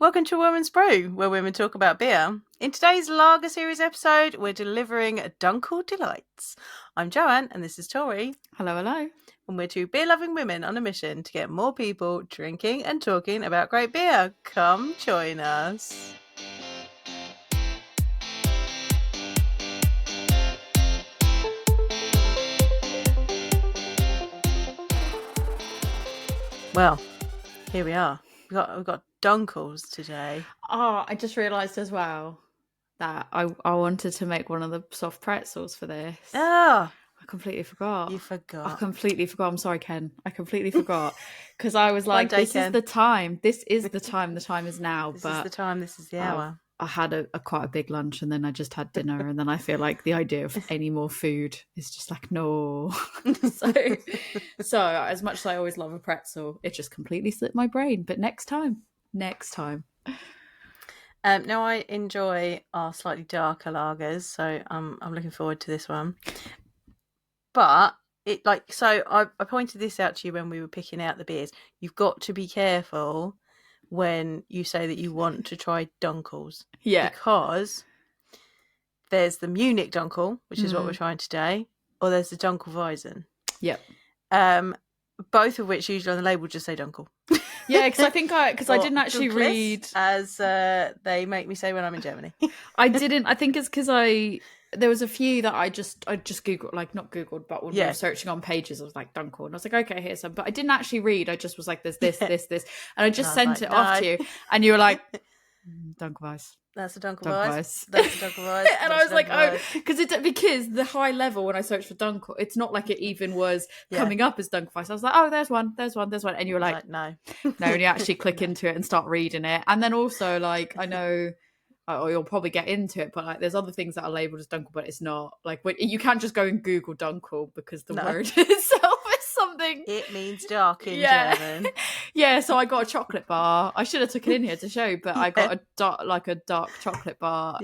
Welcome to Women's Brew, where women talk about beer. In today's Lager Series episode, we're delivering Dunkel Delights. I'm Joanne, and this is Tori. Hello, hello. And we're two beer-loving women on a mission to get more people drinking and talking about great beer. Come join us. Well, here we are. We've got Dunkels today. Oh, I just realised as well that I wanted to make one of the soft pretzels for this. Oh, I completely forgot. You forgot. I completely forgot. I'm sorry, Ken. I completely forgot. Because I was like, day, this Ken. is the time. This is the time. The time is now. This but is the time. This is the hour. I had a quite a big lunch and then I just had dinner. And then I feel like the idea of any more food is just like, no. So as much as I always love a pretzel, it just completely slipped my brain. But next time. Now I enjoy our slightly darker lagers, so I'm looking forward to this one. But I pointed this out to you when we were picking out the beers. You've got to be careful when you say that you want to try Dunkels. Yeah. Because there's the Munich Dunkel, which is what we're trying today, or there's the Dunkelweizen. Yep. Both of which usually on the label just say Dunkel. Yeah, because I didn't actually Dunkels, read, as they make me say when I'm in Germany. I didn't. I think it's because there was a few that I just googled, like not googled, but when we were searching on pages, I was like Dunkel, and I was like, okay, here's some, but I didn't actually read. I just was like, there's this, this, and I just sent it off to you, and you were like, Dunkelweiss. That's the Dunkelweiss. That's the Dunkelweiss. And I was like, oh, because the high level when I searched for Dunkel, it's not like it even was coming up as Dunkelweiss. I was like, oh, there's one, and you were like no, and you actually click into it and start reading it, and then also like I know. Or you'll probably get into it, but like there's other things that are labelled as Dunkel, but it's not like you can't just go and Google Dunkel because the word itself is something. It means dark in German. Yeah, so I got a chocolate bar. I should have took it in here to show, but I got a dark chocolate bar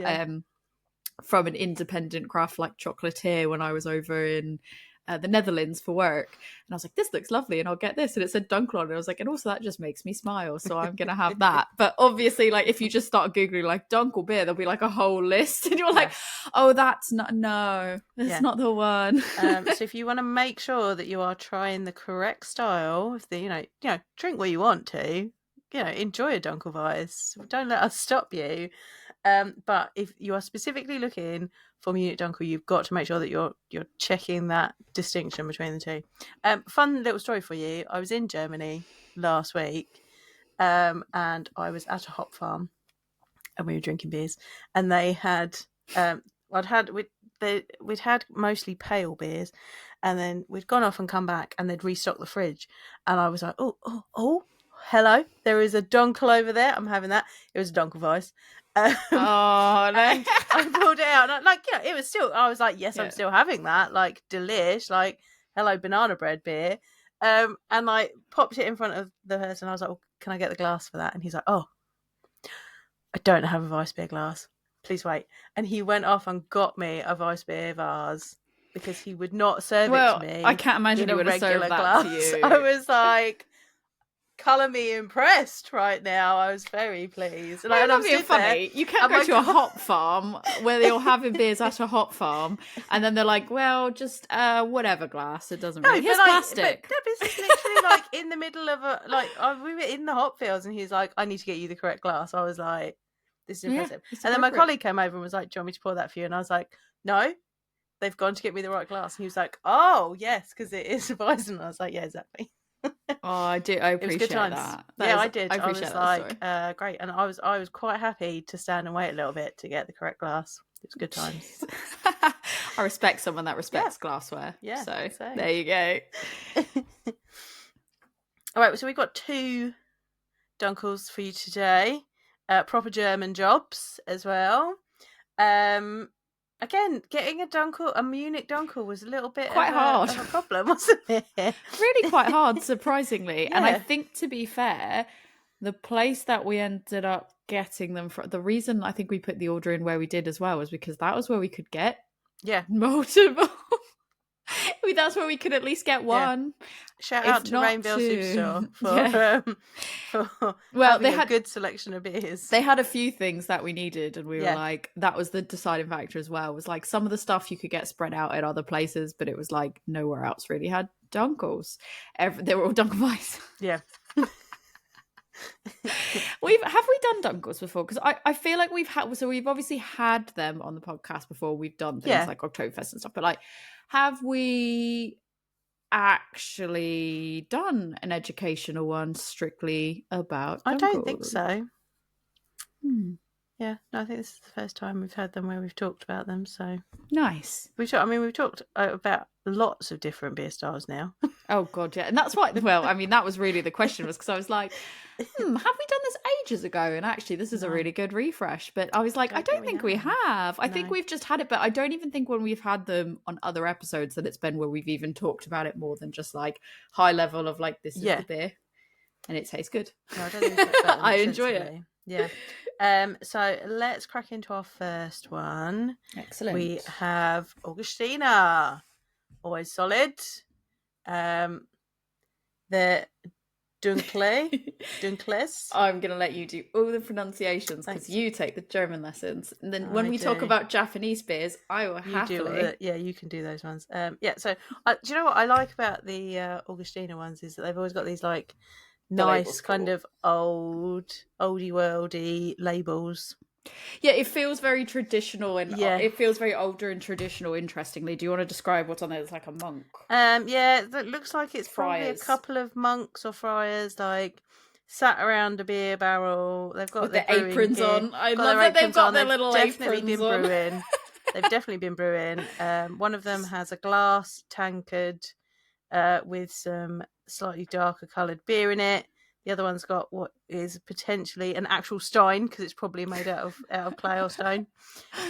from an independent craft like chocolatier when I was over in the Netherlands for work, and I was like, this looks lovely and I'll get this, and it said Dunkel on it. I was like, and also that just makes me smile, so I'm gonna have that. But obviously, like if you just start googling like Dunkel beer, there'll be like a whole list and you're like, oh, that's not not the one. So if you want to make sure that you are trying the correct style, if the you know drink what you want to, enjoy a Dunkelweiss, don't let us stop you. But if you are specifically looking for Munich Dunkel, you've got to make sure that you're checking that distinction between the two. Fun little story for you. I was in Germany last week, and I was at a hop farm, and we were drinking beers, and they had we'd had mostly pale beers, and then we'd gone off and come back, and they'd restocked the fridge, and I was like, oh, hello, there is a Dunkel over there. I'm having that. It was a Dunkelweiss. Oh no! And I pulled it out, and it was still. I was like, yes, I'm still having that. Like, delish. Like, hello, banana bread beer. And like popped it in front of the person. I was like, oh, can I get the glass for that? And he's like, oh, I don't have a Weiss beer glass. Please wait. And he went off and got me a Weiss beer vase because he would not serve it to me. I can't imagine he would have served that glass. to you. I was like, colour me impressed right now. I was very pleased. And I'm being funny. You can't go to a hop farm where they're all having beers at a hop farm, and then they're like, well, just whatever glass. It doesn't really. Here's plastic. But it's literally like in the middle of we were in the hop fields, and he's like, I need to get you the correct glass. I was like, this is impressive. And then my colleague came over and was like, do you want me to pour that for you? And I was like, no, they've gone to get me the right glass. And he was like, oh yes, because it is a Weizen. And I was like, yeah, exactly. Oh, I do. I appreciate that. I did. I appreciate was like, great, and I was quite happy to stand and wait a little bit to get the correct glass. It was good times. I respect someone that respects glassware. Yeah. So there you go. All right. So we've got 2 Dunkels for you today. Proper German jobs as well. Again, getting a Munich Dunkel was a little bit hard of a problem, wasn't it? Really quite hard, surprisingly. Yeah. And I think, to be fair, the place that we ended up getting them from, the reason I think we put the order in where we did as well was because that was where we could get multiple. It That's where we could at least get one. Shout out to Rainville Superstore for having a good selection of beers. They had a few things that we needed, and we were like, that was the deciding factor as well. It was like some of the stuff you could get spread out at other places, but it was like nowhere else really had Dunkels. They were all Dunkelweiss. Yeah. Have we done Dunkels before? Because I feel like we've obviously had them on the podcast before. We've done things like Oktoberfest and stuff, but like, have we actually done an educational one strictly about Dunkels? I don't think so. Yeah, no, I think this is the first time we've had them where we've talked about them. So nice. We've talked about lots of different beer styles now. Oh god, yeah, and that's why. Well, I mean, that was really the question, was because I was like, have we done this ages ago? And actually, this is a really good refresh. But I was like, I don't think we have. I think we've just had it, but I don't even think when we've had them on other episodes that it's been where we've even talked about it more than just like high level of like, this is the beer, and it tastes good. No, I don't think I enjoy it. Yeah. So let's crack into our first one. Excellent. We have Augustiner, always solid. The Dunkels. I'm going to let you do all the pronunciations because you take the German lessons. And then when we talk about Japanese beers, I will happily. You can do those ones. So do you know what I like about the Augustiner ones is that they've always got these like nice kind of oldie worldy labels. Yeah, it feels very traditional and it feels very older and traditional. Interestingly, do you want to describe what's on there? It's like a monk. That looks like it's probably a couple of monks or friars like sat around a beer barrel. They've got their aprons on. I love that they've got their little aprons on. They've definitely been brewing. One of them has a glass tankard with some slightly darker coloured beer in it. The other one's got what is potentially an actual stein because it's probably made out of clay or stone.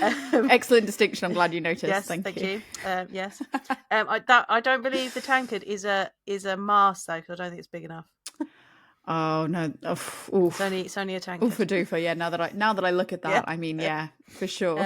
Excellent distinction. I'm glad you noticed. Yes, thank you. Yes, I don't believe the tankard is a mass though because I don't think it's big enough. Oh no! Oof. It's only a tankard. Oof a doofer. Yeah. Now that I look at that, I mean, for sure.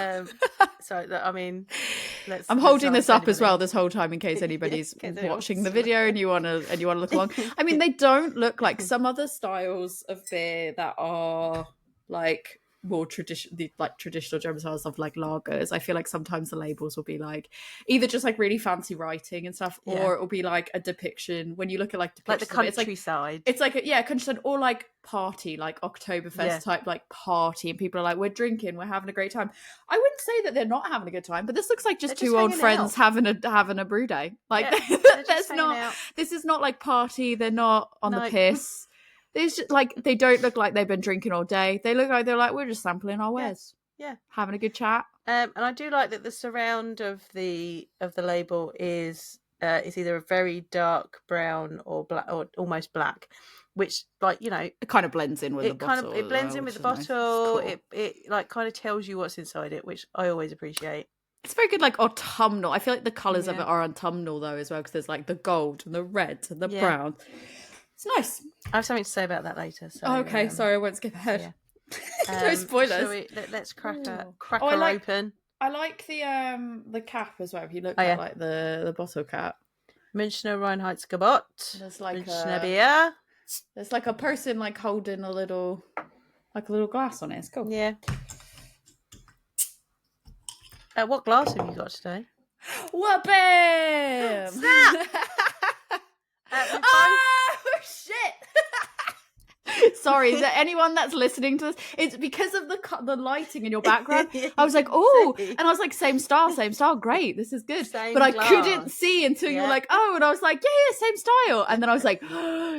I'm holding this up as well this whole time in case anybody's watching the video and you want to look along. I mean, they don't look like some other styles of beer that are like more traditional German styles of like lagers. I feel like sometimes the labels will be like either just like really fancy writing and stuff, or it will be like a depiction. When you look at like depictions, like the countryside, it's like countryside or like party, like Oktoberfest type like party, and people are like, we're drinking, we're having a great time. I wouldn't say that they're not having a good time, but this looks like just two old friends having a brew day. Like this is not like party. They're not on the piss. It's just like they don't look like they've been drinking all day. They look like we're just sampling our wares. Yeah. Having a good chat. And I do like that the surround of the label is either a very dark brown or black or almost black, which it kind of blends in with the bottle. It blends in with the bottle. Cool. It like kind of tells you what's inside it, which I always appreciate. It's very good, like autumnal. I feel like the colours of it are autumnal though as well, because there's like the gold and the red and the brown. It's nice. I have something to say about that later. So, okay, sorry, I won't skip ahead. No spoilers. Let's crack her open. I like the cap as well. If you look at like the bottle cap, Münchner Reinheitsgebot. There's like Münchner beer. There's like a person like holding a little glass on it. It's cool. Yeah. What glass have you got today? What bam! Snap! Oh shit! Sorry, is there anyone that's listening to this? It's because of the lighting in your background. I was like, oh, and I was like, same style, great, this is good. But I couldn't see until you were like, oh, and I was like, yeah, same style. And then I was like,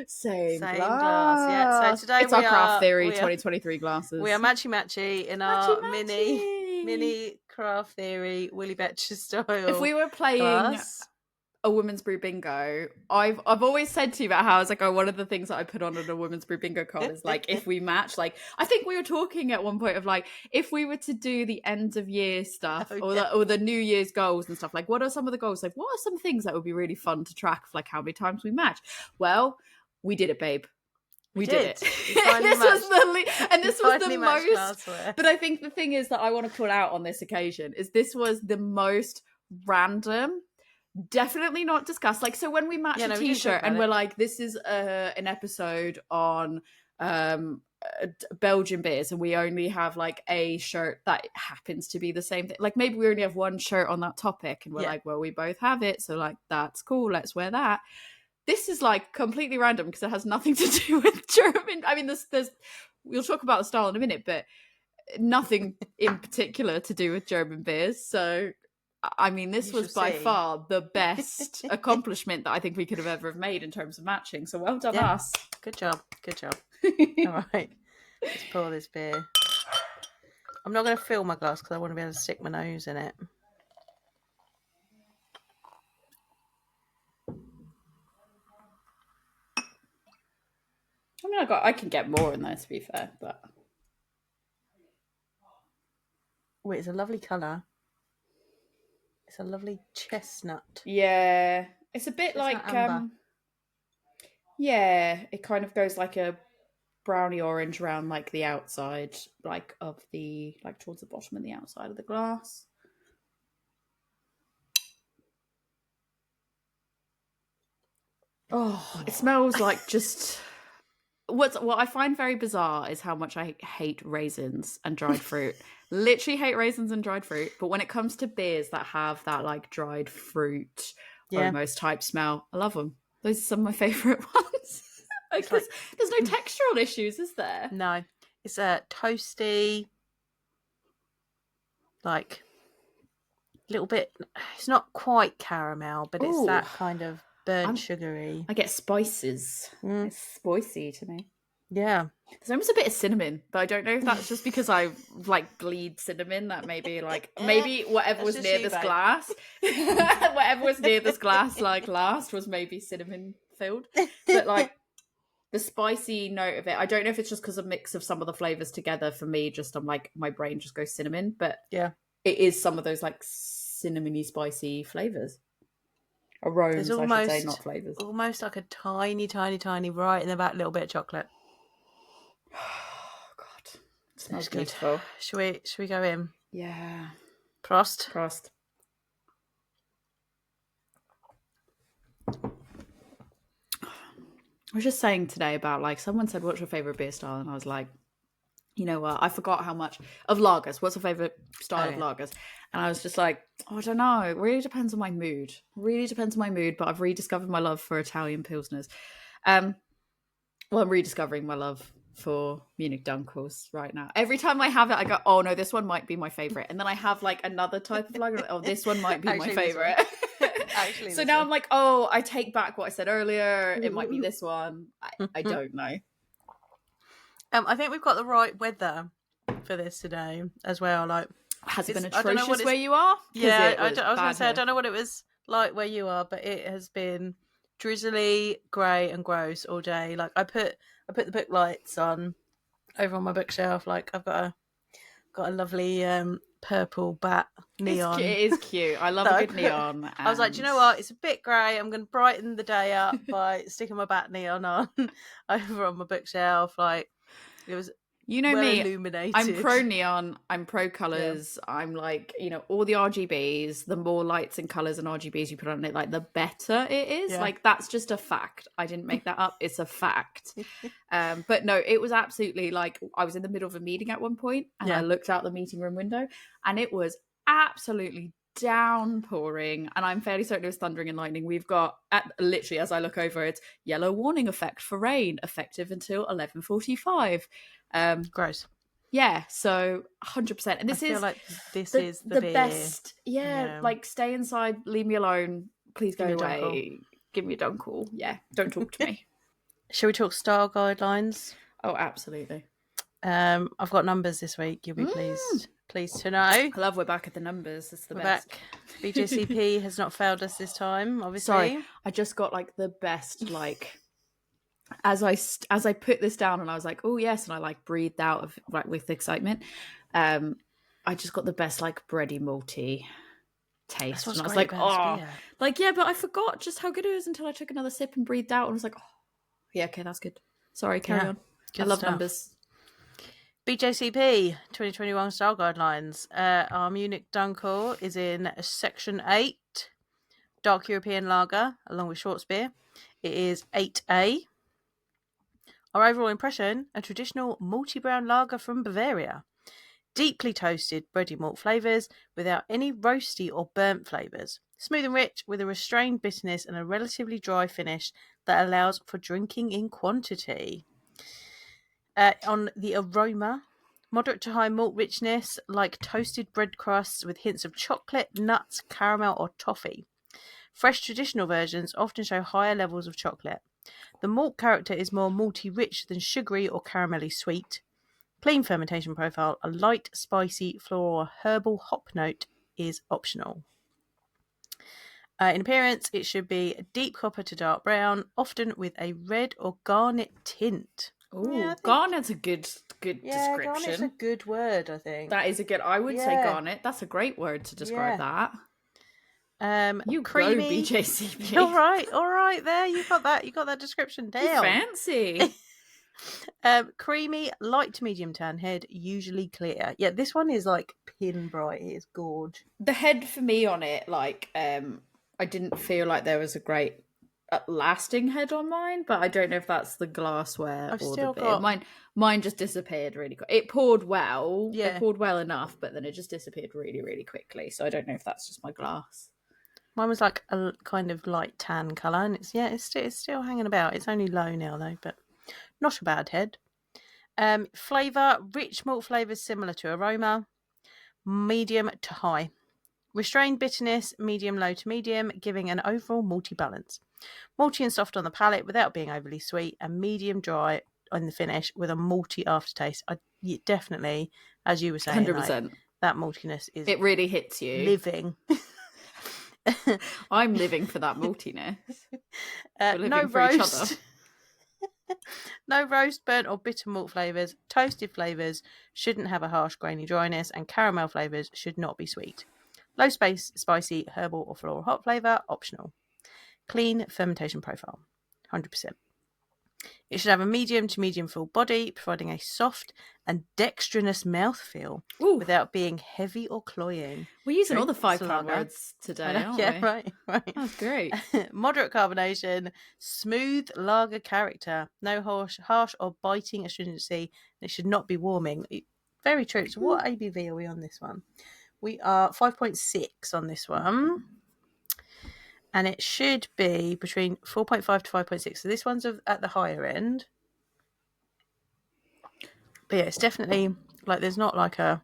same glass. Yeah. So today it's our Craft Theory 2023 glasses. We are matchy in our mini Craft Theory Willy Betcher style. If we were playing a women's brew bingo, I've always said to you about how it's like, one of the things that I put on at a women's brew bingo card is like, if we match, like I think we were talking at one point of like, if we were to do the end of year stuff or the New Year's goals and stuff, like what are some of the goals? Like what are some things that would be really fun to track of like how many times we match? Well, we did it, babe. We did it. This was the most. But I think the thing is that I want to put out on this occasion is this was the most random, definitely not discussed. Like, so when we match a t-shirt and we're like, this is an episode on Belgian beers, and we only have like a shirt that happens to be the same thing. Like maybe we only have one shirt on that topic, and we're like, well, we both have it, so like that's cool. Let's wear that. This is like completely random because it has nothing to do with German. I mean, there's we'll talk about the style in a minute, but nothing in particular to do with German beers. So, I mean, this was by far the best accomplishment that I think we could have ever have made in terms of matching. So well done us. Good job. Good job. All right. Let's pour this beer. I'm not going to fill my glass because I want to be able to stick my nose in it. I mean, I can get more in there, to be fair, but... Wait, it's a lovely colour. It's a lovely chestnut. Yeah. It's a bit like... yeah, it kind of goes like a browny orange around like the outside, like of the... like towards the bottom and the outside of the glass. Oh, it smells like just... What I find very bizarre is how much I hate raisins and dried fruit. Literally hate raisins and dried fruit. But when it comes to beers that have that like dried fruit almost type smell, I love them. Those are some of my favourite ones. Like, there's no textural issues, is there? No. It's a toasty, like a little bit, it's not quite caramel, but it's that kind of burnt sugary. I get spices. It's spicy to me. Yeah. There's almost a bit of cinnamon, but I don't know if that's just because I like bleed cinnamon. That maybe whatever was near this glass, whatever was near this glass like last was maybe cinnamon filled. But like the spicy note of it, I don't know if it's just because of a mix of some of the flavors together. For me, just I'm like my brain just goes cinnamon, but yeah, it is some of those like cinnamony spicy flavors. Aromas, I should say, not flavours. Almost like a tiny, tiny, tiny, right in the back, little bit of chocolate. Oh, God. It smells beautiful. Should we go in? Yeah. Prost. I was just saying today about, like, someone said, what's your favourite beer style? And I was like, you know what? I forgot how much of lagers. What's your favourite style of lagers? And I was just like, I don't know. It really depends on my mood. But I've rediscovered my love for Italian Pilsners. I'm rediscovering my love for Munich Dunkels right now. Every time I have it, I go, oh no, this one might be my favourite. And then I have like another type of lager. Oh, this one might be my favourite. So now I'm like, oh, I take back what I said earlier. It might be this one. I don't know. I think we've got the right weather for this today as well. Like, has it been atrocious where you are? Yeah, I was going to say, I don't know what it was like where you are, but it has been drizzly, grey and gross all day. Like, I put the book lights on over on my bookshelf. Like, I've got a lovely purple bat neon. It is cute. I love a good neon. I was like, do you know what? It's a bit grey. I'm going to brighten the day up by sticking my bat neon on over on my bookshelf. Like, it was, you know, me, illuminated. I'm pro neon, I'm pro colours. Yeah. I'm like, you know, all the RGBs, the more lights and colours and RGBs you put on it, like the better it is. Yeah. Like, that's just a fact. I didn't make that up. It's a fact. But no, it was absolutely like, I was in the middle of a meeting at one point and I looked out the meeting room window and it was absolutely downpouring, and I'm fairly certain it was thundering and lightning. We've got, literally as I look over, it's yellow warning effect for rain, effective until 11:45. Gross. Yeah, so 100%. And this is like this is the best. Yeah, like stay inside, leave me alone, please go away. Give me a dunkel. Yeah, don't talk to me. Shall we talk style guidelines? Oh, absolutely. I've got numbers this week. You'll be pleased to know. I love we're back at the numbers. It's the best. Back. BJCP has not failed us this time, obviously. Sorry, I just got like the best, like, as I put this down and I was like, oh yes, and I like breathed out of like with excitement. I just got the best like bready malty taste, and I was like, oh, like yeah, but I forgot just how good it was until I took another sip and breathed out and was like, oh yeah, okay, that's good. Sorry, carry on. I love numbers. BJCP 2021 style guidelines. Our Munich Dunkel is in section 8, Dark European lager, along with Schwarzbier. It is 8A. Our overall impression, a traditional malty brown lager from Bavaria. Deeply toasted bready malt flavours without any roasty or burnt flavours. Smooth and rich with a restrained bitterness and a relatively dry finish that allows for drinking in quantity. On the aroma, moderate to high malt richness like toasted bread crusts with hints of chocolate, nuts, caramel or toffee. Fresh traditional versions often show higher levels of chocolate. The malt character is more malty rich than sugary or caramelly sweet. Clean fermentation profile, a light, spicy, floral or herbal hop note is optional. In appearance, it should be a deep copper to dark brown, often with a red or garnet tint. Oh, garnet's a good description. Garnet's a good word, I think. That is a good. I would say garnet. That's a great word to describe that. You creamy. go, BJCP. All right. There, you got that. You got that description down. You're fancy. Creamy, light to medium tan head, usually clear. Yeah, this one is like pin bright. It is gorge. The head for me on it, like, I didn't feel like there was a great lasting head on mine, but I don't know if that's the glassware or the beer. Mine just disappeared really quick. It poured well. Yeah. It poured well enough, but then it just disappeared really, really quickly. So I don't know if that's just my glass. Mine was like a kind of light tan colour, and it's still hanging about. It's only low now though, but not a bad head. Flavour, rich malt flavours similar to aroma, medium to high. Restrained bitterness, medium low to medium, giving an overall malty balance. Malty and soft on the palate without being overly sweet, and medium dry on the finish with a malty aftertaste. Definitely, as you were saying, 100%. Like, that maltiness is... It really hits you. Living. I'm living for that maltiness. No roast. No roast, burnt or bitter malt flavours. Toasted flavours shouldn't have a harsh grainy dryness, and caramel flavours should not be sweet. Low spicy, herbal or floral hop flavour, optional. Clean fermentation profile, 100%. It should have a medium to medium full body, providing a soft and dextrinous mouthfeel without being heavy or cloying. We're using all the 5-pound words today, aren't we? Yeah, right. That's great. Moderate carbonation, smooth lager character, no harsh or biting astringency. It should not be warming. Very true. So what ABV are we on this one? We are 5.6 on this one. And it should be between 4.5 to 5.6. So this one's at the higher end. But yeah, it's definitely like there's not like a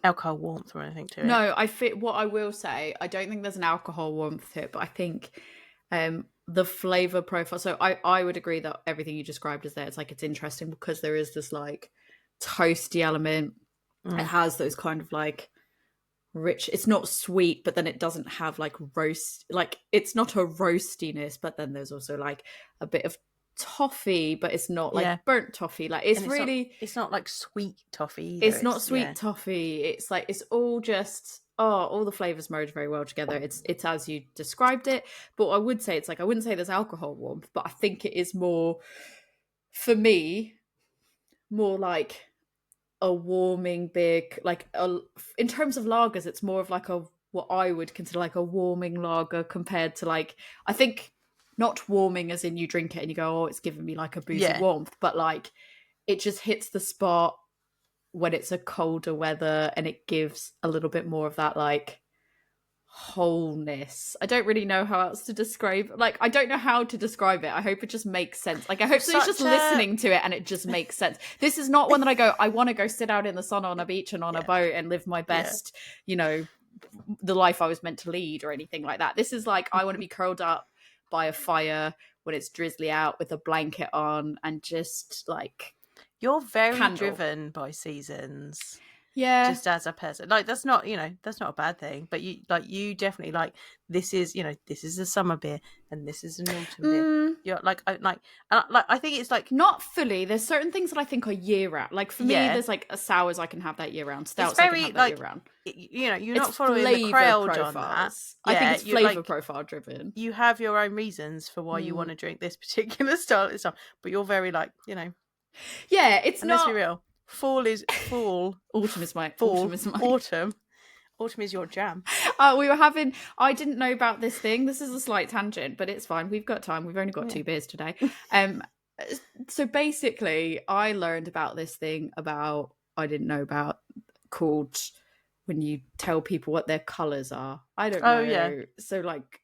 alcohol warmth or anything to it. No, what I will say, I don't think there's an alcohol warmth to it, but I think the flavour profile. So I would agree that everything you described is there. It's like it's interesting because there is this like toasty element. It has those kind of like rich, it's not sweet, but then it doesn't have like roast, like it's not a roastiness, but then there's also like a bit of toffee, but it's not like burnt toffee. Like it's not like sweet toffee either. It's not sweet toffee. It's like it's all just all the flavors merge very well together. It's as you described it. But I would say it's like I wouldn't say there's alcohol warmth, but I think it is more, for me, more like a warming beer, like in terms of lagers, it's more of like what I would consider like a warming lager compared to like, I think not warming as in you drink it and you go, oh, it's giving me like a boozy warmth, but like it just hits the spot when it's a colder weather and it gives a little bit more of that like wholeness. I don't really know how else to describe, like I don't know how to describe it. I hope it just makes sense. Like I hope someone's just listening to it and it just makes sense. This is not one that I go, I want to go sit out in the sun on a beach and on a boat and live my best, you know, the life I was meant to lead or anything like that. This is like I want to be curled up by a fire when it's drizzly out with a blanket on and just like you're very driven by seasons. Yeah, just as a person, like that's not a bad thing, but you definitely like this is a summer beer and this is an autumn beer. You're I think it's like not fully. There's certain things that I think are year round. Like for me, there's like a sours I can have that year round. Stouts I can have that year round. You're not following the crowd on that. I think it's flavor profile driven. You have your own reasons for why you want to drink this particular style and stuff, but you're very like yeah, it's and not. Let's be real. Fall is fall. Autumn is my fall. Autumn Autumn is your jam. I didn't know about this thing. This is a slight tangent, but it's fine. We've got time. We've only got 2 beers today. So basically, I learned about this thing I didn't know about, called when you tell people what their colours are. I don't know. Oh, yeah. So like,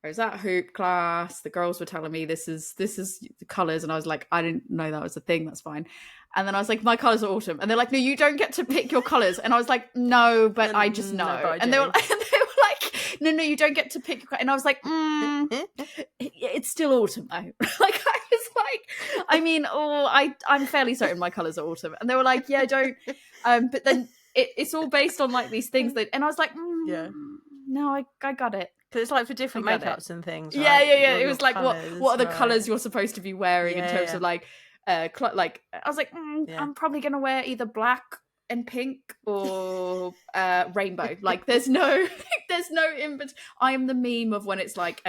I was at hoop class. The girls were telling me this is the colours, and I was like, I didn't know that was a thing. That's fine. And then I was like, my colours are autumn, and they're like, no, you don't get to pick your colours. And I was like, no, but I just know. No, but I and they were like, no, you don't get to pick your colour. And I was like, it's still autumn though. Like I was like, I mean, I'm fairly certain my colours are autumn. And they were like, yeah, don't. But then it's all based on like these things and I was like, yeah. No, I got it. Because it's like for different makeups and things, right? Yeah. It was like, what are the colours you're supposed to be wearing in terms of like, like I was like, I'm probably going to wear either black and pink or rainbow. Like there's no in between. I am the meme of when it's like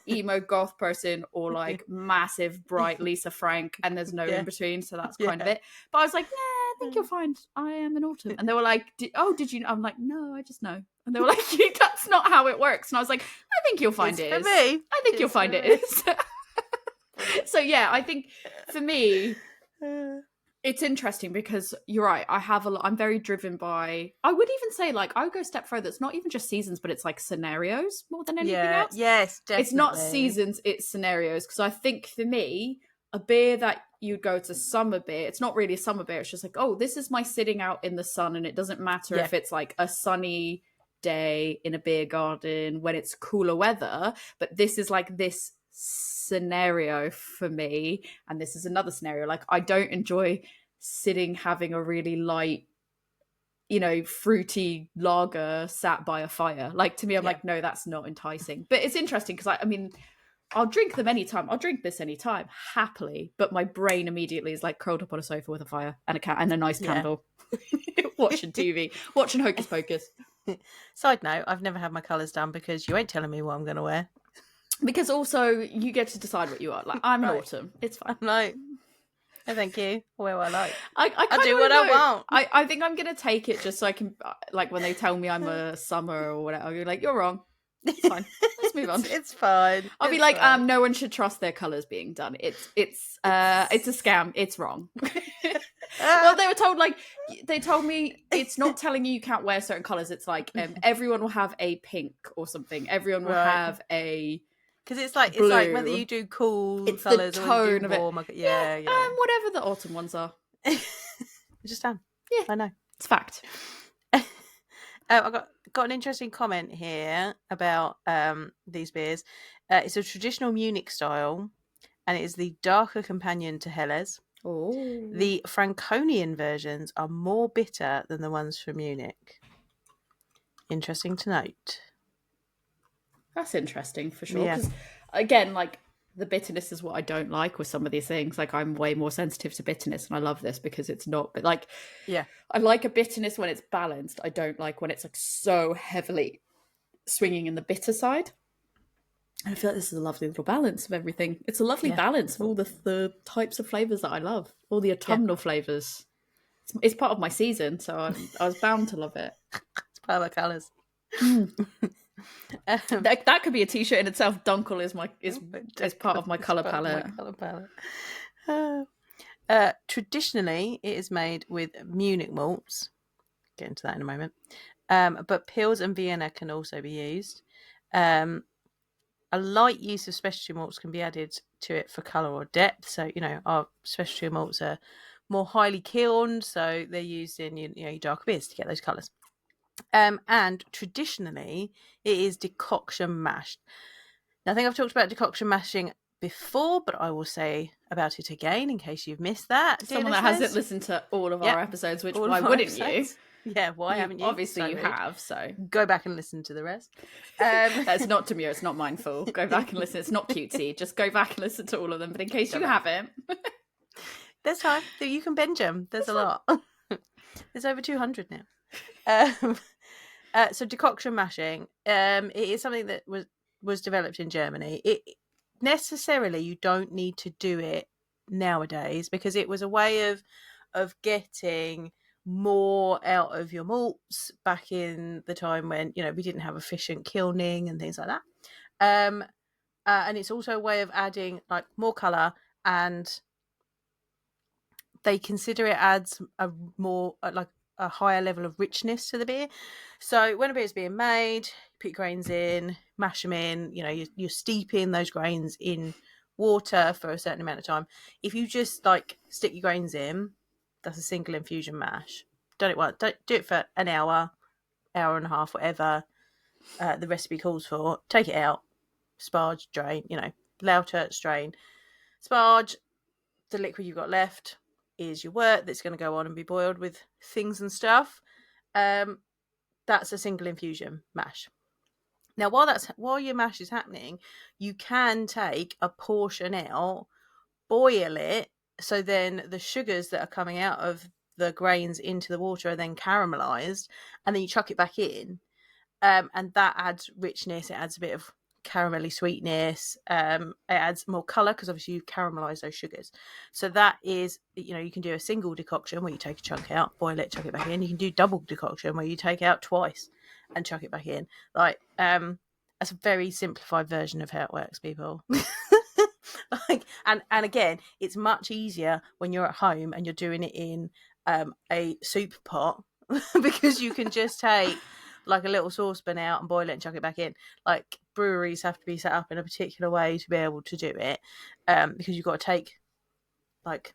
emo goth person or like massive bright Lisa Frank, and there's no in between. So that's kind of it. But I was like, I think you'll find I am an autumn. And they were like, did you know? I'm like, no, I just know. And they were like, that's not how it works. And I was like, I think you'll find it is. I think you'll find it is. So yeah, I think for me, it's interesting because you're right. I'm very driven by, I would even say like, I would go a step further. It's not even just seasons, but it's like scenarios more than anything else. Yes, definitely. It's not seasons, it's scenarios. Because I think for me, a beer that you'd go to summer beer, it's not really a summer beer. It's just like, oh, this is my sitting out in the sun. And it doesn't matter if it's like a sunny day in a beer garden when it's cooler weather. But this is like this scenario for me, and this is another scenario. Like I don't enjoy sitting having a really light, fruity lager sat by a fire. Like to me, I'm like, no, that's not enticing. But it's interesting because I mean, I'll drink them anytime. I'll drink this anytime, happily. But my brain immediately is like curled up on a sofa with a fire and a cat and a nice candle, watching TV, watching Hocus Pocus. Side note, I've never had my colours done because you ain't telling me what I'm going to wear. Because also you get to decide what you are. Like I'm an autumn. It's fine. I'm like, oh, thank you. Wear what I like. I do what I want. I think I'm going to take it just so I can, like when they tell me I'm a summer or whatever, I'll be like, you're wrong. It's fine. Let's move on. It's fine. I'll be like, fine. No one should trust their colours being done. It's a scam. It's wrong. Well, they told me it's not telling you can't wear certain colours. It's like everyone will have a pink or something. Everyone will have a, because it's like whether you do cool it's colours the or tone you do of it. warm. Whatever the autumn ones are. Just am. Yeah, I know. It's fact. I got an interesting comment here about these beers. It's a traditional Munich style, and it is the darker companion to Helles. Oh. The Franconian versions are more bitter than the ones from Munich. Interesting to note. That's interesting for sure. Because again, like the bitterness is what I don't like with some of these things. Like I'm way more sensitive to bitterness, and I love this because it's not. But like, I like a bitterness when it's balanced. I don't like when it's like so heavily swinging in the bitter side. And I feel like this is a lovely little balance of everything. It's a lovely balance of all the types of flavours that I love. All the autumnal flavours. It's part of my season, so I was bound to love it. It's part of my colours. That could be a t-shirt in itself. Dunkel is part of my colour palette. Traditionally, it is made with Munich malts. Get into that in a moment. But Pils and Vienna can also be used. A light use of specialty malts can be added to it for colour or depth. So, our specialty malts are more highly kilned, so they're used in your darker beers to get those colours. And traditionally, it is decoction mashed. Now, I think I've talked about decoction mashing before, but I will say about it again in case you've missed that. Someone that hasn't listened to all of our episodes, which why wouldn't you? Yeah, why haven't you? Obviously you have, so go back and listen to the rest. That's not demure, it's not mindful. Go back and listen. It's not cutesy. Just go back and listen to all of them. But in case you haven't, there's time. You can binge them. There's a lot. There's over 200 now. So decoction mashing, it is something that was developed in Germany. It necessarily you don't need to do it nowadays because it was a way of getting more out of your malts back in the time when, you know, we didn't have efficient kilning and things like that. And it's also a way of adding like more colour, and they consider it adds a more like a higher level of richness to the beer. So when a beer is being made, you put your grains in, mash them in, you know, you're steeping those grains in water for a certain amount of time. If you just like stick your grains in, that's a single infusion mash. Don't do it for an hour, hour and a half, whatever the recipe calls for. Take it out, sparge, drain, you know, lauter, strain, sparge. The liquid you've got left is your wort that's going to go on and be boiled with things and stuff. That's a single infusion mash. Now, while your mash is happening, you can take a portion out, boil it, so then the sugars that are coming out of the grains into the water are then caramelized, and then you chuck it back in, and that adds richness. It adds a bit of caramelly sweetness. It adds more color because obviously you caramelize those sugars. So that is, you know, you can do a single decoction where you take a chunk out, boil it, chuck it back in. You can do double decoction where you take out twice and chuck it back in. Like, that's a very simplified version of how it works, people. Like, and again, it's much easier when you're at home and you're doing it in a soup pot because you can just take like a little saucepan out and boil it and chuck it back in. Like, breweries have to be set up in a particular way to be able to do it, because you've got to take, like,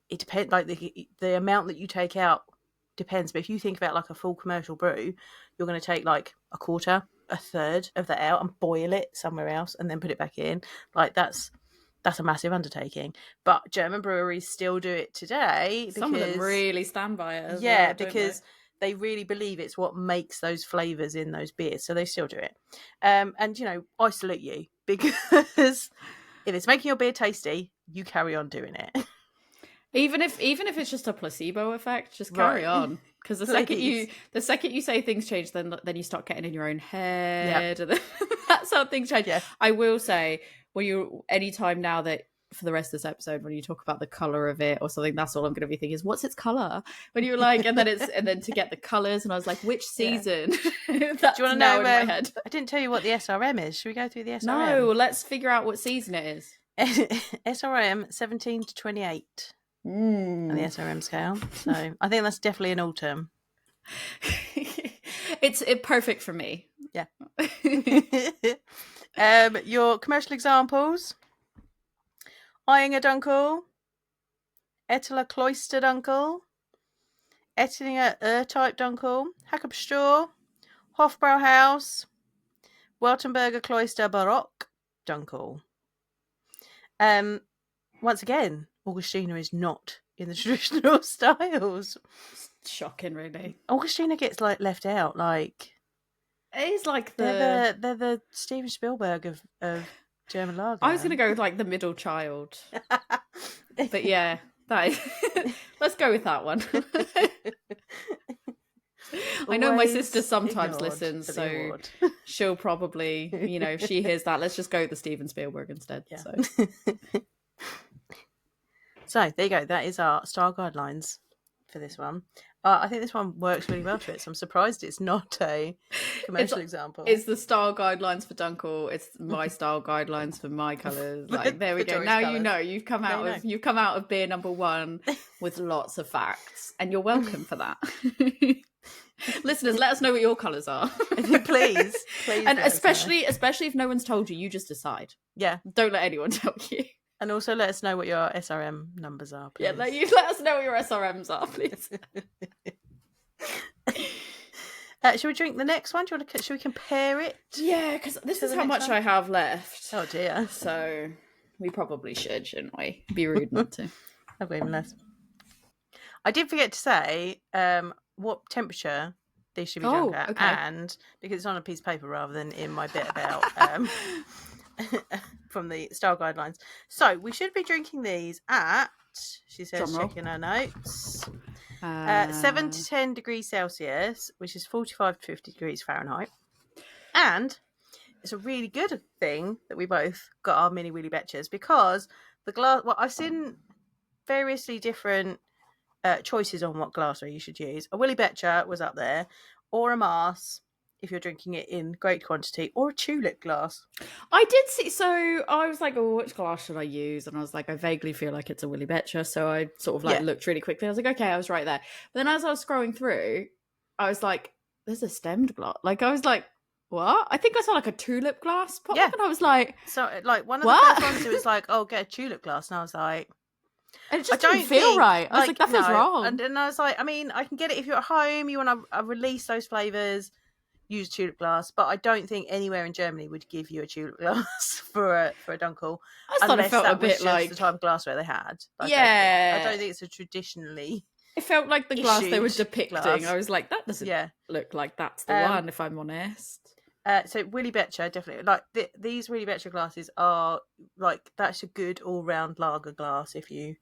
it depends, like the amount that you take out depends. But if you think about like a full commercial brew, you're going to take like a quarter, a third of that out and boil it somewhere else and then put it back in. Like, that's a massive undertaking. But German breweries still do it today because some of them really stand by it. Yeah, because they really believe it's what makes those flavours in those beers, so they still do it. And, you know, I salute you, because if it's making your beer tasty, you carry on doing it. Even if it's just a placebo effect, just carry on. Because the second you say things change, then you start getting in your own head, and then that's how things change. Yeah. I will say, anytime now that for the rest of this episode, when you talk about the color of it or something, that's all I'm going to be thinking is, what's its color? When you're like, and then to get the colors, and I was like, which season? Yeah. Do you want to know? In my head. I didn't tell you what the SRM is. Should we go through the SRM? No, let's figure out what season it is. SRM 17 to 28 on the SRM scale. So I think that's definitely an autumn. It's perfect for me. Yeah. Your commercial examples: Untitled Dunkel, Ettinger Cloister Dunkel, Ettinger Type Dunkel, Hackabstor, Hofbrau House, Weltenberger Cloister Baroque Dunkel. Once again, Augustiner is not in the traditional styles. Shocking, really. Augustiner gets like left out. Like, it is like they're the Steven Spielberg of German lager. I was going to go with like the middle child, but yeah, that is... let's go with that one. I know my sister sometimes listens, so she'll probably, you know, if she hears that, let's just go with the Steven Spielberg instead. Yeah. So there you go. That is our style guidelines for this one. I think this one works really well for it, so I'm surprised it's not a commercial example. It's the style guidelines for Dunkel. It's my style guidelines for my colours. Like, there we go. Now colours. You know you've come out of beer number 1 with lots of facts, and you're welcome for that. Listeners, let us know what your colours are. please. And especially if no one's told you, you just decide. Yeah. Don't let anyone tell you. And also let us know what your SRM numbers are, please. Yeah, let us know what your SRMs are, please. Should we drink the next one? Should we compare it? Yeah, because this is how much one? I have left. Oh dear. So we probably should, shouldn't we? Be rude not to. I've got even less. I did forget to say what temperature these should be drunk at, okay. And because it's on a piece of paper rather than in my bit about from the style guidelines. So we should be drinking these at, she says, checking her notes, 7 to 10 degrees Celsius, which is 45 to 50 degrees Fahrenheit. And it's a really good thing that we both got our mini wheelie betches, because the glass, well, I've seen variously different choices on what glassware you should use. A Willy Betcher was up there, or a Mars if you're drinking it in great quantity, or a tulip glass. I did see, so I was like, oh, which glass should I use? And I was like, I vaguely feel like it's a Willy Betcher. So I sort of like looked really quickly. I was like, okay, I was right there. But then as I was scrolling through, I was like, there's a stemmed glass. Like, I was like, what? I think I saw like a tulip glass pop up, and I was like, so like one of the first ones, it was like, oh, get a tulip glass. And I was like, and it just didn't feel right. I was like, that feels wrong. And then I was like, I mean, I can get it if you're at home, you want to release those flavours, use tulip glass, but I don't think anywhere in Germany would give you a tulip glass for a Dunkel. I just thought it felt a bit like the type of glassware they had. I don't think it's a traditionally. It felt like the glass they were depicting. Glass. I was like, that doesn't look like that's the one, if I'm honest. So Willy Betcher, definitely. Like these Willy Betcher glasses are like, that's a good all-round lager glass if you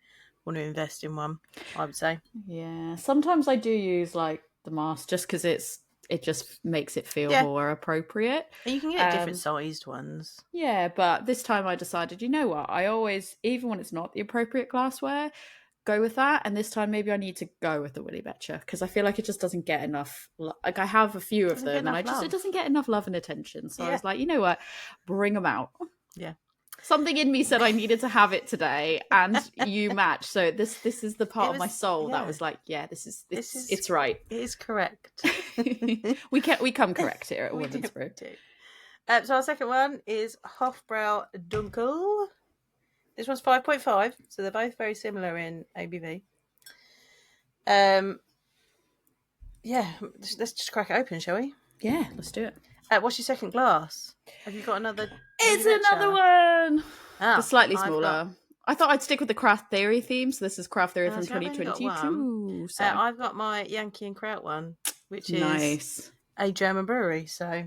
want to invest in one, I would say. Yeah, sometimes I do use like the Mars just because it just makes it feel more appropriate. And you can get different sized ones. Yeah, but this time I decided, you know what? I always, even when it's not the appropriate glassware, go with that. And this time maybe I need to go with the Willy Betcher because I feel like it just doesn't get enough. Like I have a few of them, and it doesn't get enough love and attention. So I was like, you know what? Bring them out. Yeah. Something in me said I needed to have it today, and you match. So this is the part of my soul that was like, yeah, this is it's right. It is correct. we come correct here at Women's Brew. So our second one is Hofbrau Dunkel. This one's 5.5, so they're both very similar in ABV. Let's just crack it open, shall we? Yeah, let's do it. What's your second glass? Have you got another? It's another one. But slightly smaller. I thought I'd stick with the craft theory theme, so this is craft theory from 2022. So I've got my Yankee and Kraut one, which is a German brewery. So,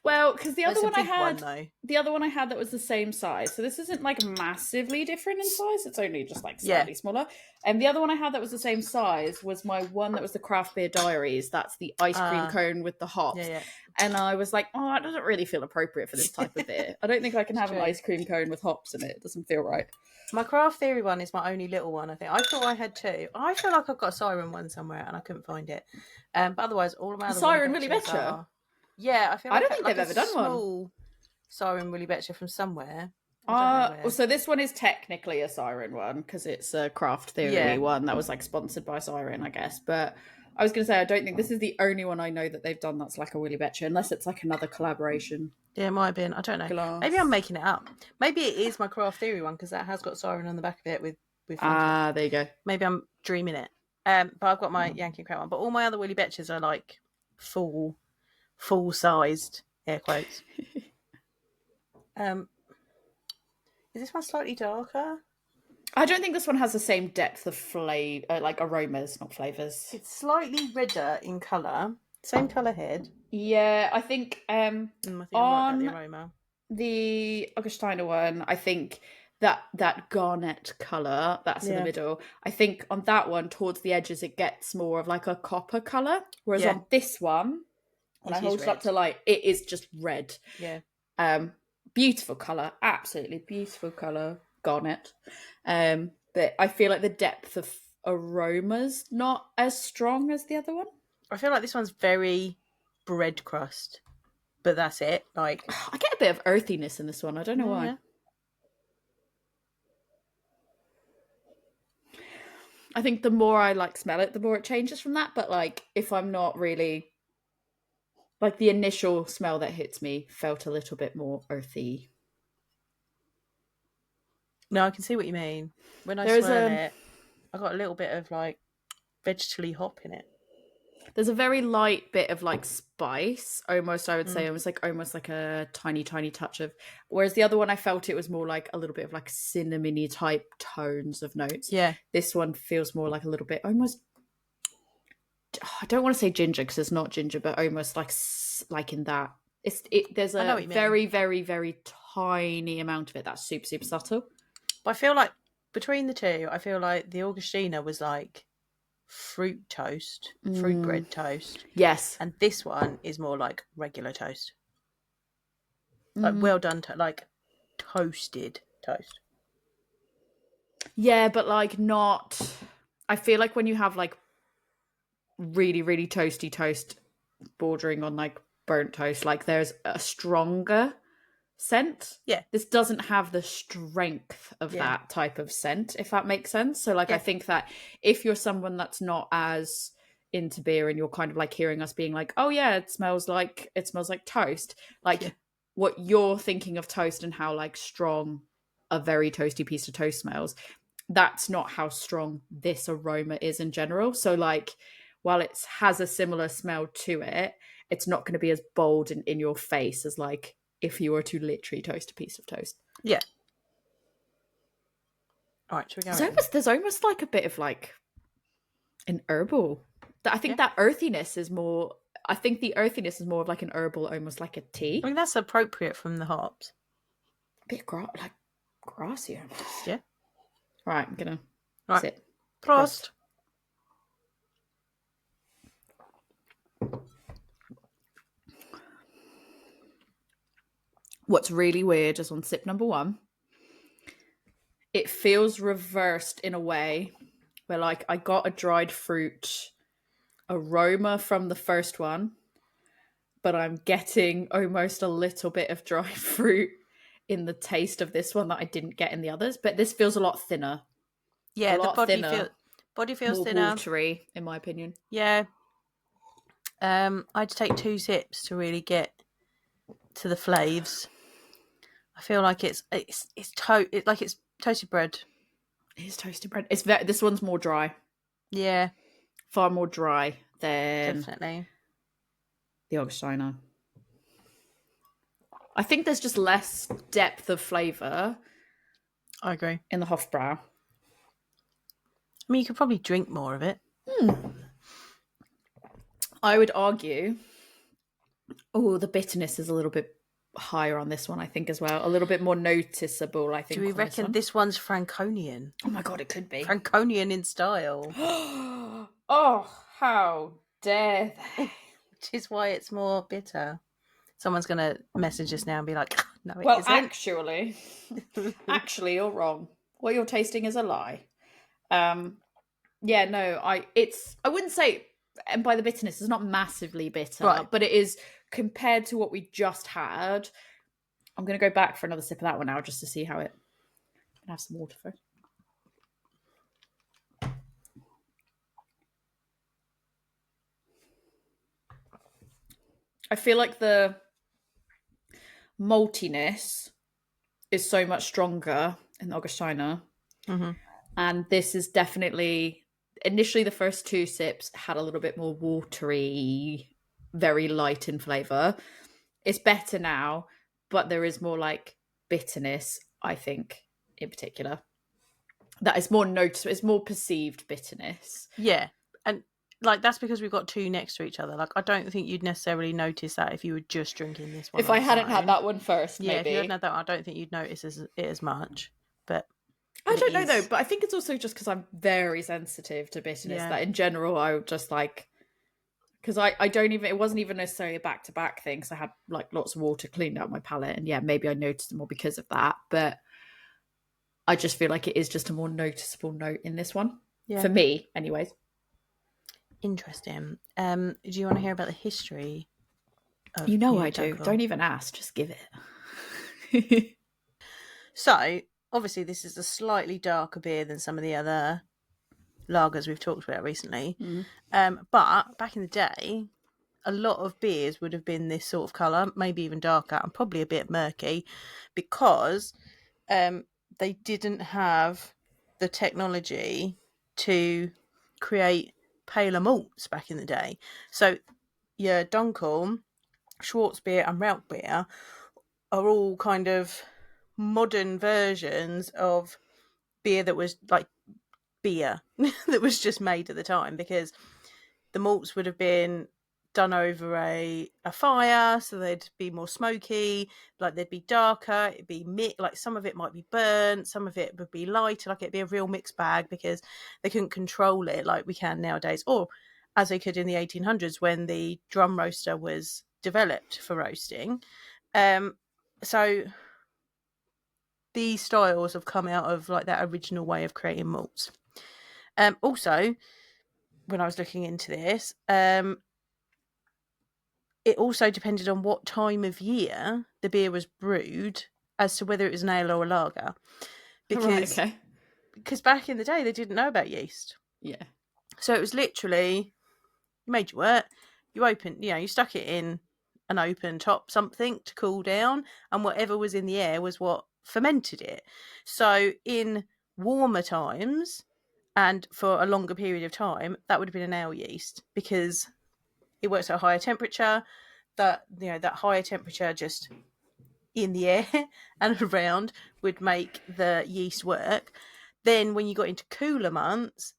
well, because the other one I had that was the same size. So this isn't like massively different in size. It's only just like slightly smaller. And the other one I had that was the same size was my one that was the Craft Beer Diaries. That's the ice cream cone with the hops. Yeah. And I was like, oh, that doesn't really feel appropriate for this type of beer. I don't think I can have an ice cream cone with hops in it. It doesn't feel right. My Craft Theory one is my only little one, I think. I thought I had two. I feel like I've got a Siren one somewhere and I couldn't find it. But otherwise, all of my other Siren Willy Betcher? Yeah, I feel like I don't think they've ever done one. Siren Willy Betcher from somewhere. So this one is technically a Siren one because it's a Craft Theory one that was like sponsored by Siren, I guess. But I was going to say, I don't think this is the only one I know that they've done that's like a Willy Betcher, unless it's like another collaboration. Yeah, it might have been. I don't know. Glass. Maybe I'm making it up. Maybe it is my Craft Theory one because that has got Siren on the back of it with there you go. Maybe I'm dreaming it. But I've got my Yankee Kraut one. But all my other Willy Betchers are like full-sized, air quotes. Is this one slightly darker? I don't think this one has the same depth of flavor, like aromas, not flavors. It's slightly redder in colour. Same colour head. Yeah, I think on the aroma. The Augustiner one, I think that garnet colour that's in the middle, I think on that one towards the edges it gets more of like a copper colour, whereas on this one, when I hold it up to light, it is just red. Yeah. Beautiful colour, absolutely beautiful colour, garnet. But I feel like the depth of aroma's not as strong as the other one. I feel like this one's very bread crust, but that's it. Like I get a bit of earthiness in this one. I don't know why. I think the more I like smell it, the more it changes from that. But like, if I'm not really like the initial smell that hits me felt a little bit more earthy. No, I can see what you mean. When I swirl it, I got a little bit of like vegetable hop in it. There's a very light bit of like spice, almost I would say, almost like a tiny touch of. Whereas the other one, I felt it was more like a little bit of like cinnamony type tones of notes. Yeah, this one feels more like a little bit almost. I don't want to say ginger because it's not ginger, but almost like in that there's a very very very tiny amount of it that's super super subtle. But I feel like between the two, I feel like the Augustiner was like fruit bread toast. Yes. And this one is more like regular toast. Like well done, like toasted toast. Yeah, but like not I feel like when you have like really, really toasty toast bordering on like burnt toast, like there's a stronger scent. Yeah. This doesn't have the strength of that type of scent, if that makes sense. So like I think that if you're someone that's not as into beer and you're kind of like hearing us being like, oh yeah, it smells like toast, like what you're thinking of toast and how like strong a very toasty piece of toast smells, that's not how strong this aroma is in general. So like while it has a similar smell to it, it's not going to be as bold and in your face as like if you were to literally toast a piece of toast. Yeah. All right, should we go? There's almost like a bit of like an herbal. I think that earthiness is more. I think the earthiness is more of like an herbal, almost like a tea. I mean, that's appropriate from the hops. A bit like grassy. Yeah. Right, I'm gonna sit. Prost. What's really weird is on sip number 1, it feels reversed in a way where like I got a dried fruit aroma from the first one, but I'm getting almost a little bit of dried fruit in the taste of this one that I didn't get in the others. But this feels a lot thinner. Yeah, the body feels more thinner. Watery, in my opinion. Yeah. I had to take 2 sips to really get to the flavors. I feel like it's toasted bread. It is toasted bread. This one's more dry. Yeah. Far more dry than definitely the Augustiner. I think there's just less depth of flavour. I agree. In the Hofbrau. I mean, you could probably drink more of it. I would argue, the bitterness is a little bit higher on this one, I think, as well. A little bit more noticeable, I think. Do we reckon this one's Franconian? Oh my God, it could be. Franconian in style. Oh, how dare they? Which is why it's more bitter. Someone's going to message us now and be like, no, it well, isn't. Actually, you're wrong. What you're tasting is a lie. I wouldn't say, and by the bitterness, it's not massively bitter, right, but it is compared to what we just had. I'm going to go back for another sip of that one now just to see how it. I'm going to have some water first. I feel like the maltiness is so much stronger in the Augustiner. Mm-hmm. And this is definitely, initially the first 2 sips had a little bit more watery, very light in flavour. It's better now, but there is more like bitterness, I think, in particular. That is more noticeable. It's more perceived bitterness. Yeah. And like that's because we've got 2 next to each other. Like I don't think you'd necessarily notice that if you were just drinking this one. If I hadn't had that one first, maybe. If you hadn't had that one, I don't think you'd notice it as much. But I don't know though, but I think it's also just because I'm very sensitive to bitterness that in general I would just like, because I don't even, it wasn't even necessarily a back-to-back thing, because I had like lots of water cleaned out my palate, and maybe I noticed it more because of that, but I just feel like it is just a more noticeable note in this one. Yeah. For me, anyways. Interesting. Do you want to hear about the history of I do. Don't even ask, just give it. So, obviously this is a slightly darker beer than some of the other lagers we've talked about recently. But back in the day, a lot of beers would have been this sort of colour, maybe even darker, and probably a bit murky, because they didn't have the technology to create paler malts back in the day. So your Dunkel, Schwarzbier and Rauchbier are all kind of modern versions of beer that was like beer that was just made at the time, because the malts would have been done over a fire, so they'd be more smoky, like they'd be darker, it'd be like some of it might be burnt, some of it would be lighter, like it'd be a real mixed bag, because they couldn't control it like we can nowadays, or as they could in the 1800s when the drum roaster was developed for roasting. So these styles have come out of like that original way of creating malts. Also, when I was looking into this, it also depended on what time of year the beer was brewed as to whether it was an ale or a lager. Because back in the day, they didn't know about yeast. Yeah. So it was literally, you made your wort, you opened, you stuck it in an open top something to cool down, and whatever was in the air was what fermented it. So in warmer times and for a longer period of time, that would have been an ale yeast, because it works at a higher temperature. That higher temperature just in the air and around would make the yeast work. Then when you got into cooler months,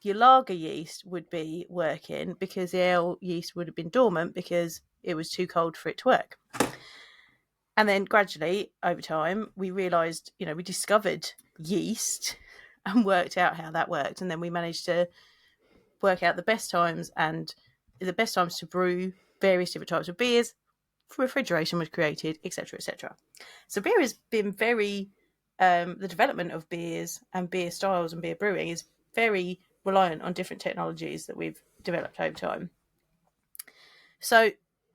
your lager yeast would be working because the ale yeast would have been dormant because it was too cold for it to work. And then gradually over time, we realised, we discovered yeast and worked out how that worked. And then we managed to work out the best times to brew various different types of beers. Refrigeration was created, etc., etc. So beer has been very, the development of beers and beer styles and beer brewing is very reliant on different technologies that we've developed over time. So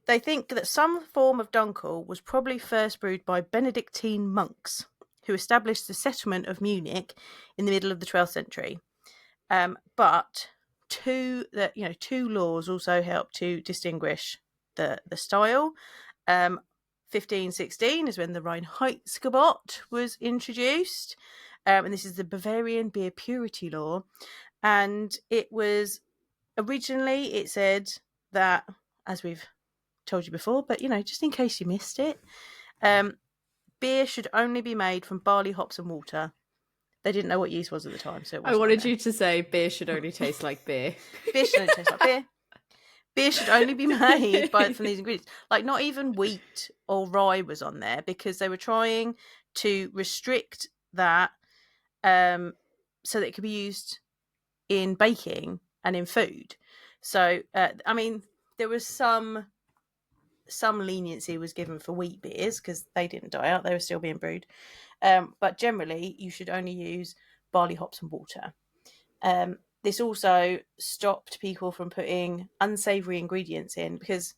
they think that some form of Dunkel was probably first brewed by Benedictine monks who established the settlement of Munich in the middle of the 12th century. But two laws also helped to distinguish the style. 1516 is when the Reinheitsgebot was introduced, and this is the Bavarian beer purity law. And it was originally, it said that, as we've told you before, but just in case you missed it, beer should only be made from barley, hops, and water. They didn't know what yeast was at the time, so I wanted you to say beer should only taste like beer. Beer should only taste like beer. Beer should only be made from these ingredients. Like, not even wheat or rye was on there because they were trying to restrict that so that it could be used in baking and in food. So, there was some leniency was given for wheat beers because they didn't die out; they were still being brewed. But generally, you should only use barley, hops, and water. This also stopped people from putting unsavoury ingredients in, because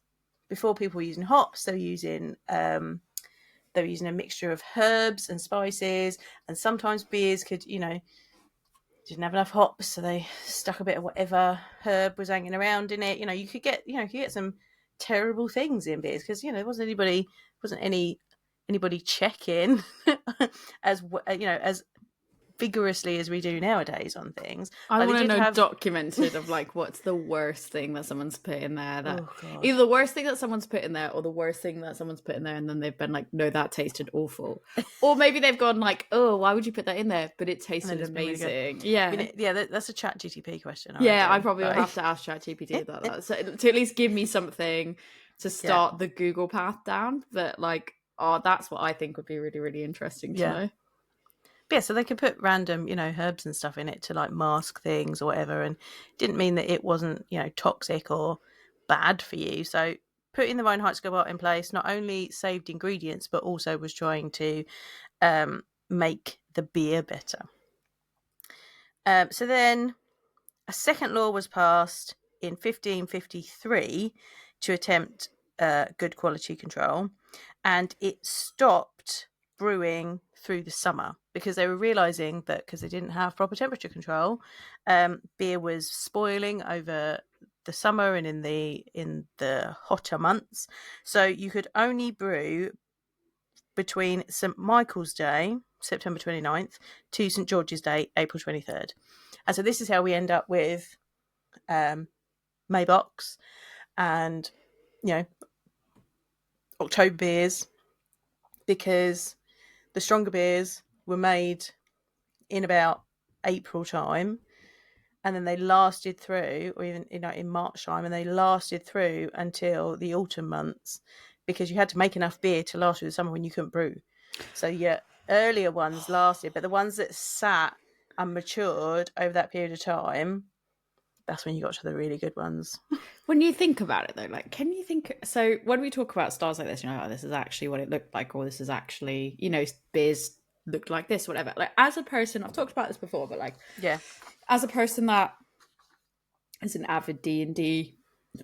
before people were using hops, they were using a mixture of herbs and spices, and sometimes beers could, didn't have enough hops, so they stuck a bit of whatever herb was hanging around in it. You could get some terrible things in beers because there wasn't anybody checking as vigorously as we do nowadays on things. I want to know documented of what's the worst thing that someone's put in there, that either the worst thing that someone's put in there or the worst thing that someone's put in there and then they've been like, no, that tasted awful. Or maybe they've gone like, oh, why would you put that in there, but it tasted amazing. Really, that's a ChatGPT question. I probably will have to ask ChatGPT about that, so to at least give me something to start the Google path down. But that's what I think would be really, really interesting to know. Yeah, so they could put random, herbs and stuff in it to mask things or whatever, and didn't mean that it wasn't, toxic or bad for you. So putting the Reinheitsgebot in place not only saved ingredients, but also was trying to make the beer better. So then a second law was passed in 1553 to attempt good quality control, and it stopped brewing through the summer because they were realizing that because they didn't have proper temperature control, beer was spoiling over the summer and in the hotter months. So you could only brew between St. Michael's Day, September 29th, to St. George's Day, April 23rd. And so this is how we end up with Maybocks and October beers, because the stronger beers were made in about April time, and then they lasted through, or even in March time, and they lasted through until the autumn months, because you had to make enough beer to last through the summer when you couldn't brew. So your earlier ones lasted, but the ones that sat and matured over that period of time, that's when you got to the really good ones. When you think about it, though, can you think? So when we talk about styles like this, this is actually what it looked like, or this is actually, beers looked like this, whatever. Like, as a person, I've talked about this before, but like, Yeah. as a person that is an avid D&D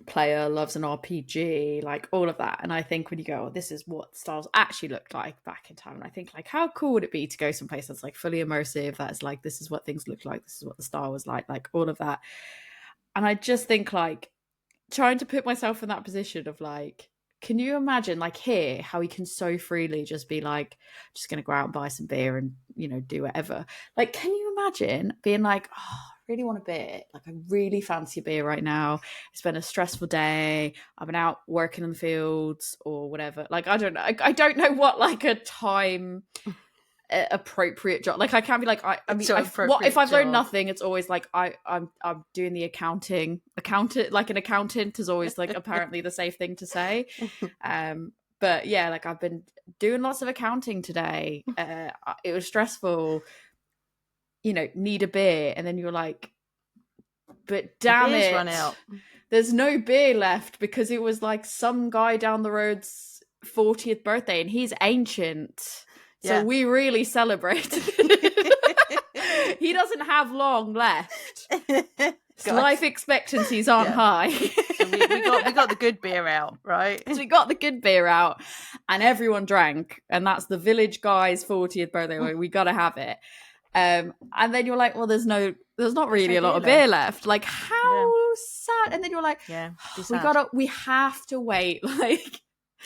player, loves an RPG, like all of that, and I think when you go, oh, this is what styles actually looked like back in time, and I think like, how cool would it be to go someplace that's like fully immersive, that's like, this is what things look like, this is what the style was like all of that. And I just think like, trying to put myself in that position of like, can you imagine like here how he can so freely just be like, just gonna go out and buy some beer and, you know, do whatever. Like, can you imagine being like, oh, I really want a beer, like I really fancy a beer right now, it's been a stressful day, I've been out working in the fields or whatever, like I don't know, I don't know what like a time appropriate job, like I can't be like, I mean, what if I've learned nothing, it's always like I'm doing the accountant, like an accountant is always like apparently the safe thing to say. But yeah, like I've been doing lots of accounting today, it was stressful, you know, need a beer, and then you're like, but damn it, run out, there's no beer left because it was like some guy down the road's 40th birthday and he's ancient. So we really celebrate. He doesn't have long left. Life expectancies aren't high. So we got the good beer out, right? So we got the good beer out, and everyone drank, and that's the village guy's 40th birthday. We got to have it. And then you're like, well, there's not really a lot of beer left. Like, how sad. And then you're like, we have to wait. Like,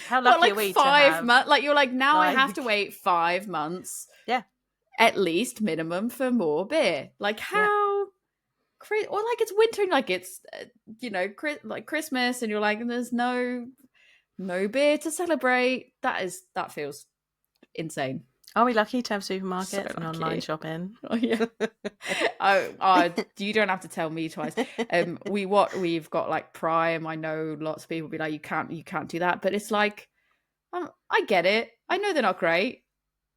how lucky are we 5 months? Like, you're like, now I have to wait 5 months. Yeah. At least minimum for more beer. Like, how crazy. Or like, it's winter and like it's, you know, like Christmas, and you're like, and there's no beer to celebrate. That feels insane. Are we lucky to have supermarkets and online shopping? Oh yeah. You don't have to tell me twice. We've got like Prime. I know lots of people be like, you can't do that, but it's like, I get it. I know they're not great,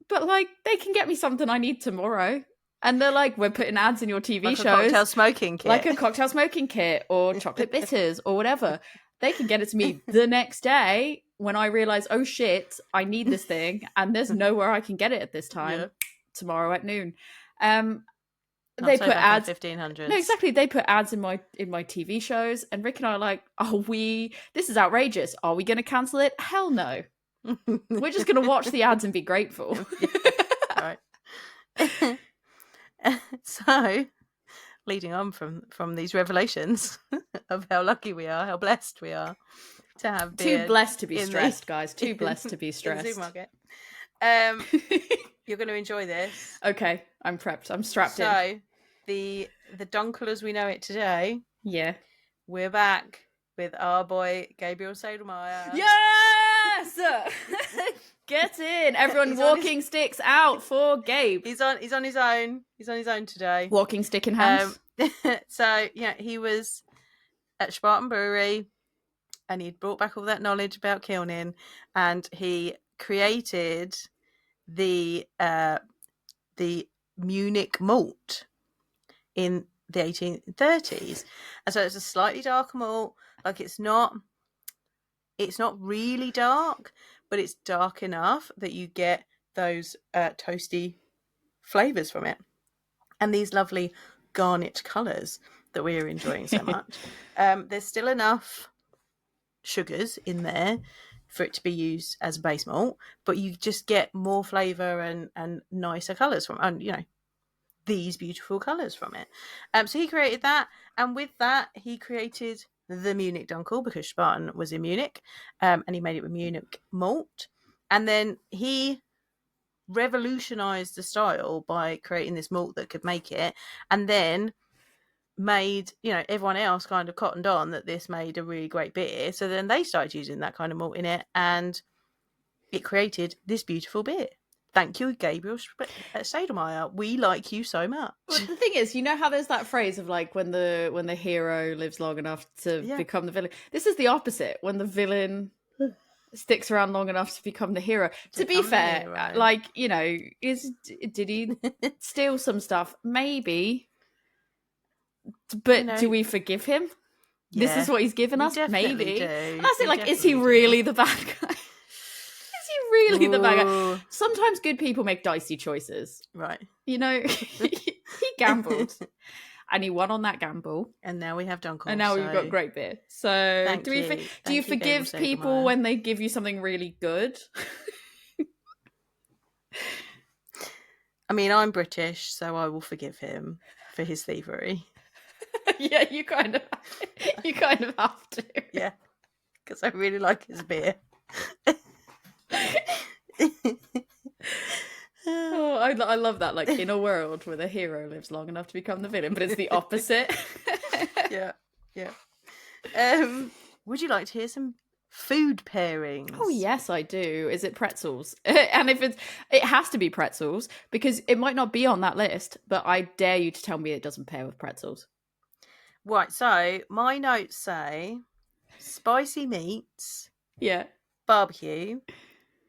but like they can get me something I need tomorrow. And they're like, we're putting ads in your TV like shows, a cocktail smoking kit, like a cocktail smoking kit or chocolate bitters or whatever. They can get it to me the next day when I realize, oh shit, I need this thing, and there's nowhere I can get it at this time. Tomorrow at noon. They put ads. 1500s. No, exactly. They put ads in my TV shows, and Rick and I are like, this is outrageous. Are we going to cancel it? Hell no. We're just going to watch the ads and be grateful. Right. So, leading on from these revelations of how lucky we are, how blessed we are to have beer. Too blessed to be stressed, guys. Too blessed to be stressed. In the supermarket. You're going to enjoy this. Okay, I'm prepped. I'm strapped in. So, the Dunkel as we know it today. Yeah. We're back with our boy Gabriel Sedelmeier. Yes! Get in. Everyone walking sticks out for Gabe. He's on his own. He's on his own today. Walking stick in hand. So, yeah, he was at Spartan Brewery, and he'd brought back all that knowledge about kilning, and he created the Munich malt in the 1830s. And so it's a slightly darker malt. Like, it's not really dark, but it's dark enough that you get those toasty flavors from it, and these lovely garnet colors that we're enjoying so much. There's still enough sugars in there for it to be used as a base malt, but you just get more flavor and nicer colors from, and you know, these beautiful colors from it. So he created that, and with that he created the Munich Dunkel, because Spartan was in Munich, and he made it with Munich malt. And then he revolutionized the style by creating this malt that could make it, and then made, you know, everyone else kind of cottoned on that this made a really great beer. So then they started using that kind of malt in it, and it created this beautiful beer. Thank you, Gabriel Sedelmeier. We like you so much. Well, the thing is, you know how there's that phrase of like when the hero lives long enough to become the villain. This is the opposite. When the villain sticks around long enough to become the hero. To be fair, like, you know, did he steal some stuff? Maybe. But you know, do we forgive him? Yeah. This is what he's given us? Maybe. Do. That's it. Like, is he really the bad guy? really the bad guy. Ooh. Sometimes good people make dicey choices. Right. You know, he gambled. And he won on that gamble. And now we have Dunkel. And now we've got great beer. So do you forgive people when they give you something really good? I mean, I'm British, so I will forgive him for his thievery. Yeah, you kind of have to. Yeah, because I really like his beer. Oh, I love that. Like, in a world where the hero lives long enough to become the villain, but it's the opposite. Yeah. Would you like to hear some food pairings? Oh yes, I do. Is it pretzels? And if it has to be pretzels, because it might not be on that list, but I dare you to tell me it doesn't pair with pretzels. Right, so my notes say spicy meats, barbecue,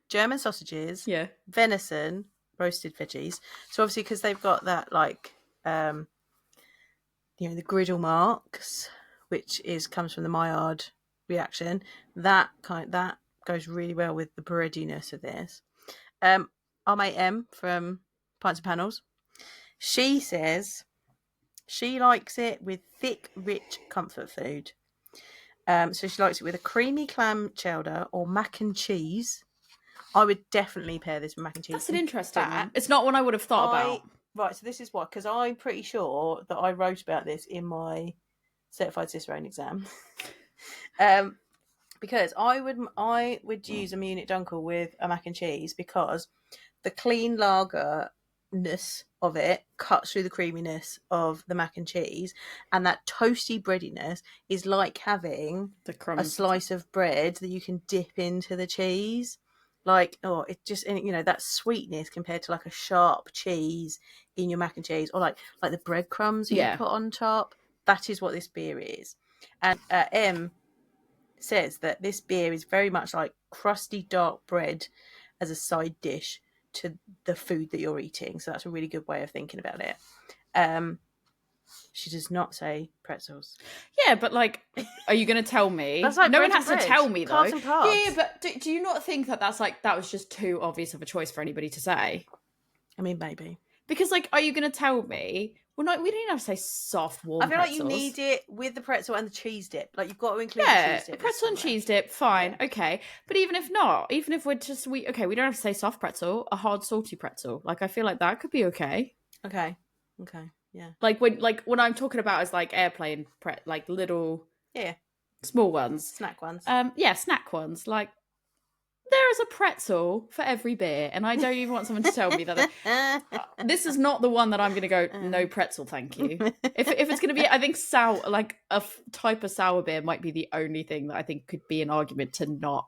German sausages, venison, roasted veggies. So obviously, because they've got that like the griddle marks, which comes from the Maillard reaction, that goes really well with the breadiness of this. Our mate M from Pints and Panels, she says she likes it with thick, rich comfort food. So she likes it with a creamy clam chowder or mac and cheese. I would definitely pair this with mac and cheese. That's an interesting one. It's not one I would have thought about. Right, so this is why, because I'm pretty sure that I wrote about this in my certified Cicerone exam. Because I would use a Munich Dunkel with a mac and cheese, because the clean lagerness of it cuts through the creaminess of the mac and cheese, and that toasty breadiness is like having a slice of bread that you can dip into the cheese. Like, it just, that sweetness compared to like a sharp cheese in your mac and cheese, or like the breadcrumbs you put on top. That is what this beer is. And M says that this beer is very much like crusty dark bread as a side dish to the food that you're eating. So that's a really good way of thinking about it. She does not say pretzels. Yeah, but like, are you going to tell me? That's like no one has to tell me, though. Carbs and carbs. Yeah, but do you not think that that was just too obvious of a choice for anybody to say? I mean, maybe. Because, like, are you going to tell me? Well, no, we don't even have to say soft, warm pretzels. I feel like you need it with the pretzel and the cheese dip. Like, you've got to include the cheese dip. Yeah, pretzel and cheese dip, fine, okay. But even if not, even if we're just, we don't have to say soft pretzel, a hard, salty pretzel. Like, I feel like that could be okay. Okay, yeah. Like when I'm talking about as like airplane like little, small ones, snack ones. Snack ones. Like, there is a pretzel for every beer, and I don't even want someone to tell me that this is not the one that I'm going to go, no pretzel, thank you. If it's going to be, I think like a type of sour beer might be the only thing that I think could be an argument to not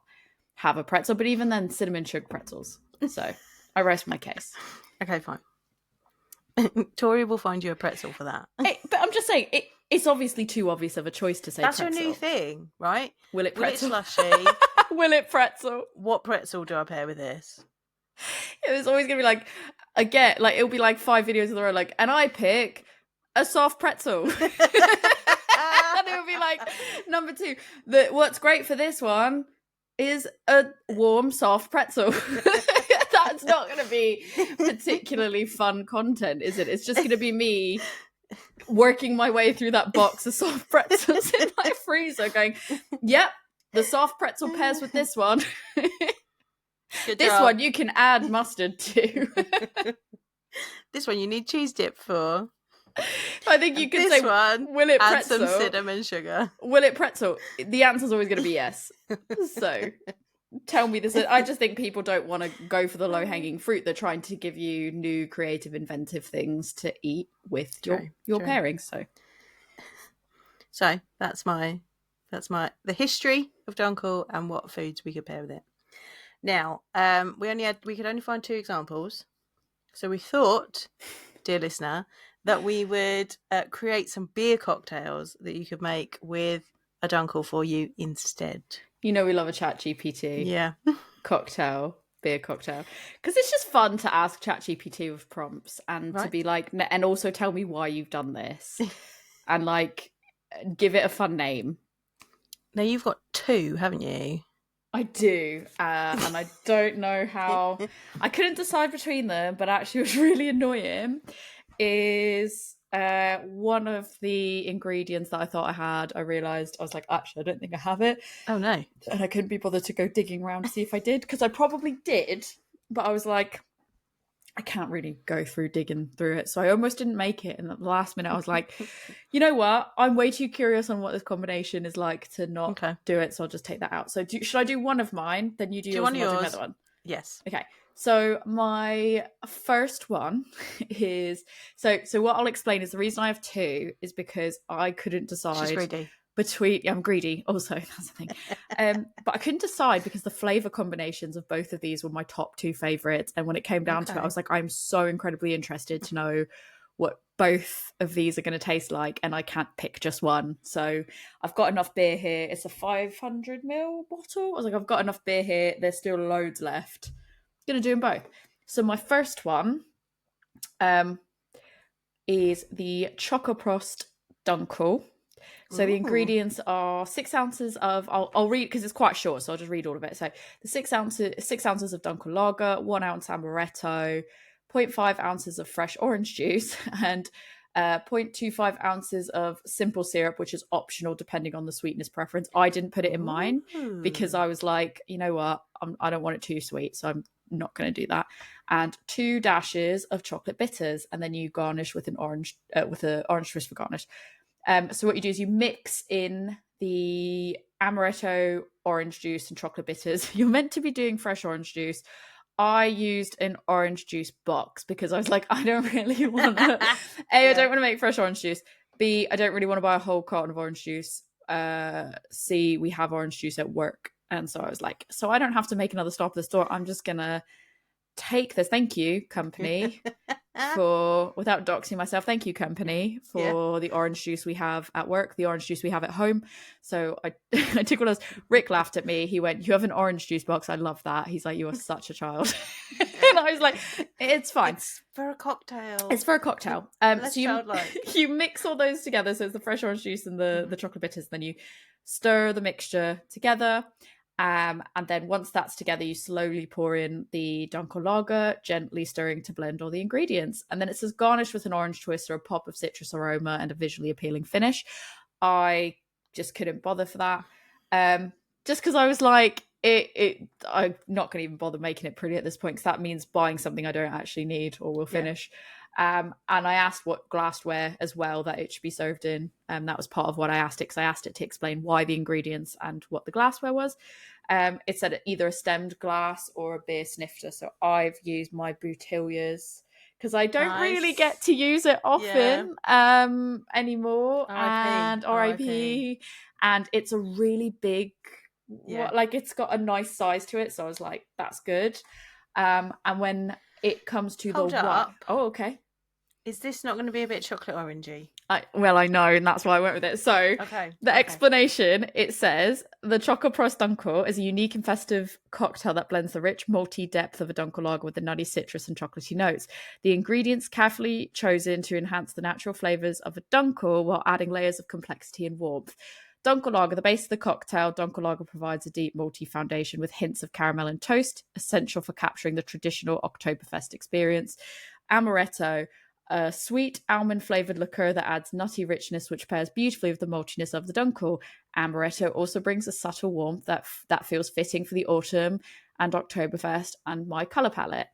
have a pretzel. But even then, cinnamon sugar pretzels. So I rest my case. Okay, fine. Tori will find you a pretzel for that. But I'm just saying, it's obviously too obvious of a choice to say that's pretzel. Your new thing, right? Will it pretzel? Will it slushy? Will it pretzel? What pretzel do I pair with this? It was always going to be like, again, like it'll be like 5 videos in a row, like, and I pick a soft pretzel. And it would be like, number 2, what's great for this one is a warm, soft pretzel. That's not going to be particularly fun content, is it? It's just going to be me working my way through that box of soft pretzels in my freezer going, yep, the soft pretzel pairs with this one. This one you can add mustard to. This one you need cheese dip for. I think you could say, one, will it add pretzel? some cinnamon sugar. Will it pretzel? The answer's always going to be yes. So tell me this. I just think people don't want to go for the low-hanging fruit. They're trying to give you new, creative, inventive things to eat with your pairings. So that's the history of Dunkel and what foods we could pair with it. Now, we could only find 2 examples. So we thought, dear listener, that we would create some beer cocktails that you could make with a Dunkel for you instead. You know we love a ChatGPT. Yeah. Beer cocktail. Because it's just fun to ask ChatGPT with prompts and to be like, and also tell me why you've done this. And like, give it a fun name. Now you've got 2, haven't you? I do, and I don't know how. I couldn't decide between them, but actually, what's really annoying is one of the ingredients that I thought I had. I realised I was like, actually, I don't think I have it, Oh no! and I couldn't be bothered to go digging around to see if I did, because I probably did, but I was like, I can't really go through digging through it. So I almost didn't make it. And at the last minute, I was like, you know what? I'm way too curious on what this combination is like to not Okay. do it. So I'll just take that out. So should I do one of mine? Then you do yours one and of I'll do yours? another one. Yes. Okay. So my first one is so what I'll explain is the reason I have two is because I couldn't decide. She's greedy. I'm greedy also, that's the thing. But I couldn't decide because the flavor combinations of both of these were my top two favorites, and when it came down to it, I was like, I'm so incredibly interested to know what both of these are going to taste like, and I can't pick just one. So I've got enough beer here. It's a 500ml bottle. I was like, I've got enough beer here, there's still loads left. I'm gonna do them both. So my first one is the Chocoprost Dunkel. So the ingredients are 6 ounces of, I'll read because it's quite short, so I'll just read all of it. So the 6 ounces of Dunkel lager, 1 ounce amaretto, 0.5 ounces of fresh orange juice, and 0.25 ounces of simple syrup, which is optional depending on the sweetness preference. I didn't put it in mine because I was like, you know what, I don't want it too sweet, so I'm not going to do that. And 2 dashes of chocolate bitters, and then you garnish with an orange twist for garnish. So what you do is you mix in the amaretto, orange juice, and chocolate bitters. You're meant to be doing fresh orange juice. I used an orange juice box because I was like, I don't really want to. I don't want to make fresh orange juice. B, I don't really want to buy a whole carton of orange juice. C, we have orange juice at work. And so I was like, so I don't have to make another stop at the store. I'm just going to take this. Thank you, company, for, without doxing myself, thank you, company, for the orange juice we have at work, the orange juice we have at home. So I took one of those. Rick laughed at me. He went, you have an orange juice box? I love that. He's like, you are such a child. And I was like, it's fine. It's for a cocktail. It's for a cocktail. So you mix all those together. So it's the fresh orange juice and the chocolate bitters. Then you stir the mixture together. And then once that's together, you slowly pour in the Dunkel lager, gently stirring to blend all the ingredients. And then it says garnish with an orange twist or a pop of citrus aroma and a visually appealing finish. I just couldn't bother for that. Just because I was like, I'm not going to even bother making it pretty at this point, because that means buying something I don't actually need or will finish. And I asked what glassware as well that it should be served in. That was part of what I asked it, because I asked it to explain why the ingredients and what the glassware was. It said either a stemmed glass or a beer snifter. So I've used my Boutilliers because I don't really get to use it often anymore. And RIP. And it's a really big, like it's got a nice size to it. So I was like, that's good. And when it comes to Hold the up. Oh, okay. Is this not going to be a bit chocolate orangey? Well, I know, and that's why I went with it. So the explanation, it says, the Chocoprost Dunkel is a unique and festive cocktail that blends the rich, malty depth of a Dunkel lager with the nutty citrus and chocolatey notes. The ingredients carefully chosen to enhance the natural flavours of a Dunkel while adding layers of complexity and warmth. Dunkel lager, the base of the cocktail, Dunkel lager provides a deep malty foundation with hints of caramel and toast, essential for capturing the traditional Oktoberfest experience. Amaretto, a sweet almond-flavoured liqueur that adds nutty richness, which pairs beautifully with the maltiness of the Dunkel. Amaretto also brings a subtle warmth that feels fitting for the autumn and Oktoberfest and my colour palette.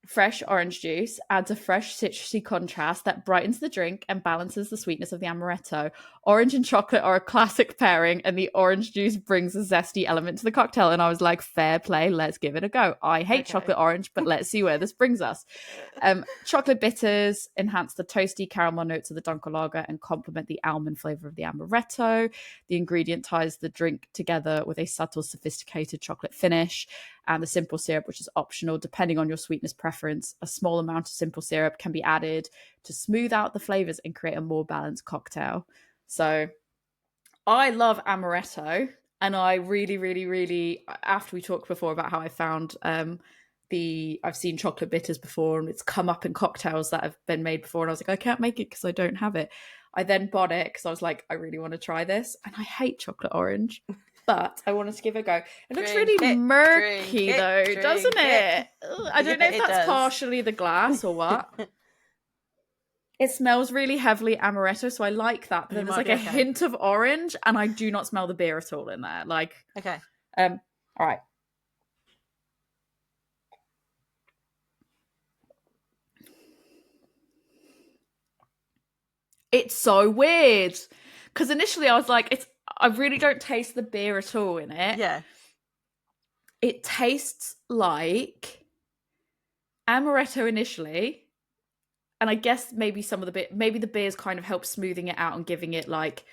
Fresh orange juice adds a fresh citrusy contrast that brightens the drink and balances the sweetness of the amaretto. Orange and chocolate are a classic pairing, and the orange juice brings a zesty element to the cocktail. And I was like, fair play, let's give it a go. I hate chocolate orange, but let's see where this brings us. Chocolate bitters enhance the toasty caramel notes of the Dunkel lager and complement the almond flavour of the amaretto. The ingredient ties the drink together with a subtle, sophisticated chocolate finish. And the simple syrup, which is optional depending on your sweetness preference. A small amount of simple syrup can be added to smooth out the flavors and create a more balanced cocktail. So I love amaretto, and I really, really, really, after we talked before about how I found I've seen chocolate bitters before, and it's come up in cocktails that have been made before, and I was like, I can't make it because I don't have it. I then bought it because I was like, I really want to try this, and I hate chocolate orange. but I wanted to give it a go. It looks really murky though, doesn't it? I don't know if that's partially the glass or what. It smells really heavily amaretto, so I like that. But then there's like a hint of orange, and I do not smell the beer at all in there. Like, okay. All right. It's so weird because initially I was like, I really don't taste the beer at all in it. Yeah. It tastes like amaretto initially, and I guess maybe maybe the beers kind of help smoothing it out and giving it like,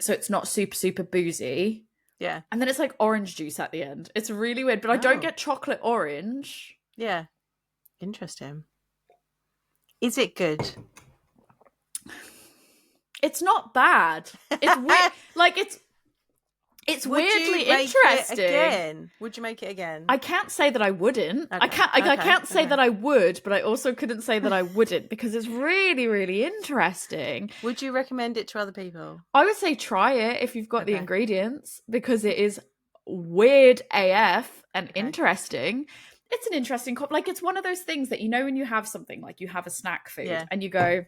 so it's not super, super boozy. Yeah. And then it's like orange juice at the end. It's really weird, but I don't get chocolate orange. Yeah. Interesting. Is it good? It's not bad. It's weird. Like it's weirdly interesting. Would you make it again? I can't say that I wouldn't. Okay. I can't say that I would, but I also couldn't say that I wouldn't because it's really, really interesting. Would you recommend it to other people? I would say try it if you've got the ingredients because it is weird AF and interesting. It's an interesting like it's one of those things that when you have something like you have a snack food and you go,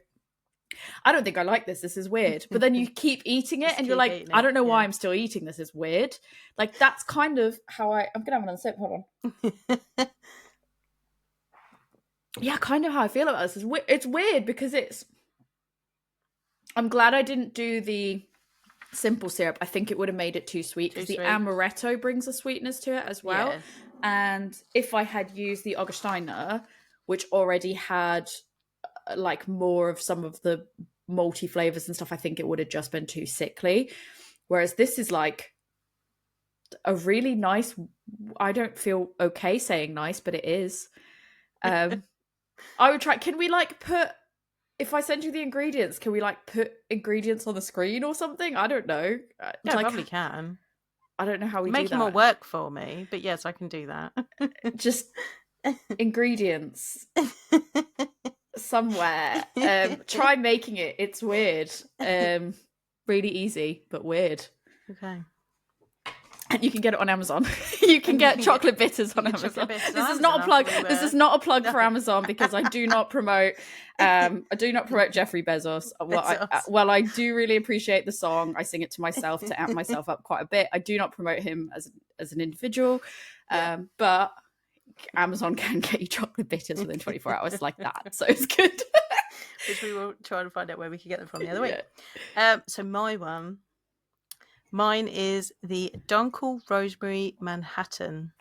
I don't think I like this. This is weird. But then you keep eating it and you're like, I don't know why I'm still eating this. It's weird. Like that's kind of how I'm going to have another sip. Hold on. Yeah, kind of how I feel about this. It's weird because I'm glad I didn't do the simple syrup. I think it would have made it too sweet because the amaretto brings a sweetness to it as well. Yeah. And if I had used the Augustiner, which already had like more of some of the malty flavors and stuff, I think it would have just been too sickly. Whereas this is like a really nice, I don't feel okay saying nice, but it is. I would try, can we like put, if I send you the ingredients, can we like put ingredients on the screen or something? I don't know. No, I probably can. I don't know how we do that. Making more work for me, but yes, I can do that. Just ingredients. Somewhere. Try making it. It's weird. Really easy, but weird. Okay. And you can get it on Amazon. You can get chocolate bitters on Amazon. This is not a plug. This is not a plug for Amazon because I do not promote Jeffrey Bezos. Well, I do really appreciate the song. I sing it to myself to amp myself up quite a bit. I do not promote him as an individual. But Amazon can get you chocolate bitters within 24 hours like that, so it's good. Which we will try to find out where we can get them from the other week. So mine is the Dunkel Rosemary Manhattan.